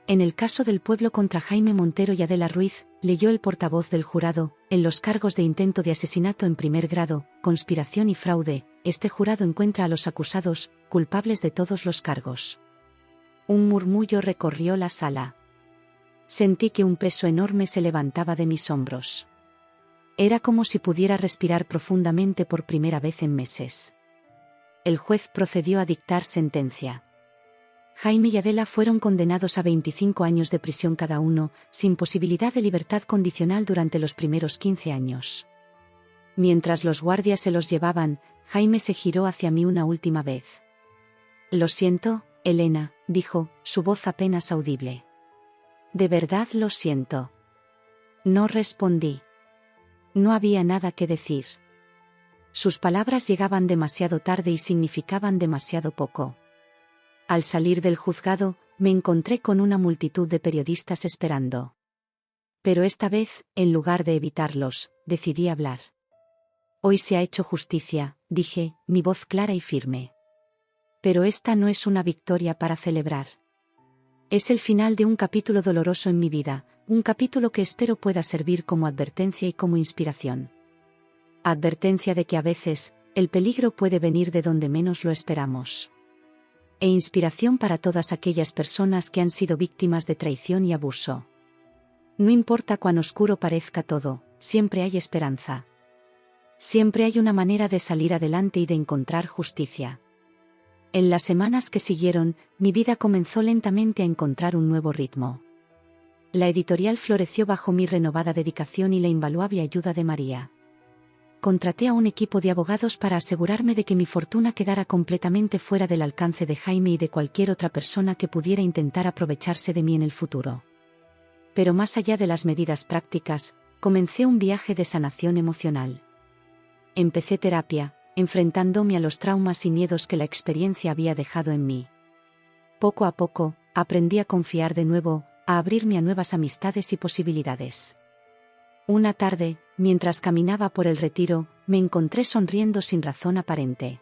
En el caso del pueblo contra Jaime Montero y Adela Ruiz, leyó el portavoz del jurado, en los cargos de intento de asesinato en primer grado, conspiración y fraude, este jurado encuentra a los acusados, culpables de todos los cargos. Un murmullo recorrió la sala. Sentí que un peso enorme se levantaba de mis hombros. Era como si pudiera respirar profundamente por primera vez en meses. El juez procedió a dictar sentencia. Jaime y Adela fueron condenados a 25 años de prisión cada uno, sin posibilidad de libertad condicional durante los primeros 15 años. Mientras los guardias se los llevaban, Jaime se giró hacia mí una última vez. «Lo siento, Elena», dijo, su voz apenas audible. «De verdad lo siento». No respondí. No había nada que decir. Sus palabras llegaban demasiado tarde y significaban demasiado poco. Al salir del juzgado, me encontré con una multitud de periodistas esperando. Pero esta vez, en lugar de evitarlos, decidí hablar. «Hoy se ha hecho justicia», dije, mi voz clara y firme. «Pero esta no es una victoria para celebrar. Es el final de un capítulo doloroso en mi vida, un capítulo que espero pueda servir como advertencia y como inspiración. Advertencia de que a veces, el peligro puede venir de donde menos lo esperamos. E inspiración para todas aquellas personas que han sido víctimas de traición y abuso. No importa cuán oscuro parezca todo, siempre hay esperanza. Siempre hay una manera de salir adelante y de encontrar justicia». En las semanas que siguieron, mi vida comenzó lentamente a encontrar un nuevo ritmo. La editorial floreció bajo mi renovada dedicación y la invaluable ayuda de María. Contraté a un equipo de abogados para asegurarme de que mi fortuna quedara completamente fuera del alcance de Jaime y de cualquier otra persona que pudiera intentar aprovecharse de mí en el futuro. Pero más allá de las medidas prácticas, comencé un viaje de sanación emocional. Empecé terapia, enfrentándome a los traumas y miedos que la experiencia había dejado en mí. Poco a poco, aprendí a confiar de nuevo, a abrirme a nuevas amistades y posibilidades. Una tarde, mientras caminaba por el retiro, me encontré sonriendo sin razón aparente.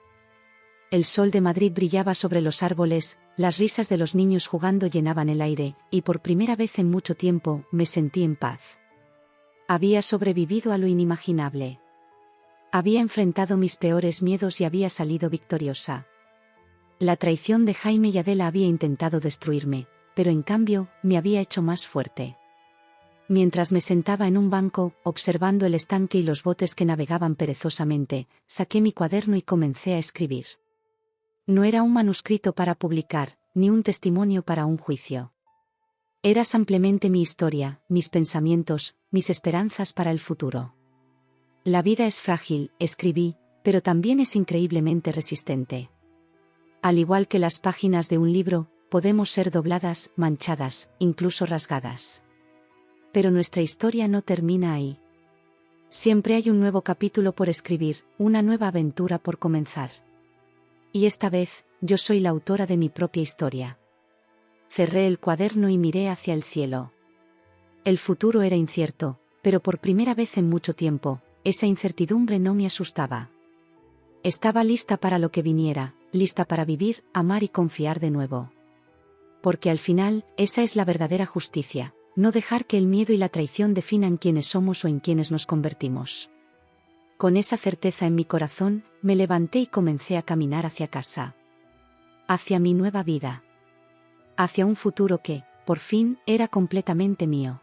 El sol de Madrid brillaba sobre los árboles, las risas de los niños jugando llenaban el aire, y por primera vez en mucho tiempo me sentí en paz. Había sobrevivido a lo inimaginable. Había enfrentado mis peores miedos y había salido victoriosa. La traición de Jaime y Adela había intentado destruirme, pero en cambio, me había hecho más fuerte. Mientras me sentaba en un banco, observando el estanque y los botes que navegaban perezosamente, saqué mi cuaderno y comencé a escribir. No era un manuscrito para publicar, ni un testimonio para un juicio. Era simplemente mi historia, mis pensamientos, mis esperanzas para el futuro. La vida es frágil, escribí, pero también es increíblemente resistente. Al igual que las páginas de un libro, podemos ser dobladas, manchadas, incluso rasgadas. Pero nuestra historia no termina ahí. Siempre hay un nuevo capítulo por escribir, una nueva aventura por comenzar. Y esta vez, yo soy la autora de mi propia historia. Cerré el cuaderno y miré hacia el cielo. El futuro era incierto, pero por primera vez en mucho tiempo, esa incertidumbre no me asustaba. Estaba lista para lo que viniera, lista para vivir, amar y confiar de nuevo. Porque al final, esa es la verdadera justicia, no dejar que el miedo y la traición definan quiénes somos o en quiénes nos convertimos. Con esa certeza en mi corazón, me levanté y comencé a caminar hacia casa. Hacia mi nueva vida. Hacia un futuro que, por fin, era completamente mío.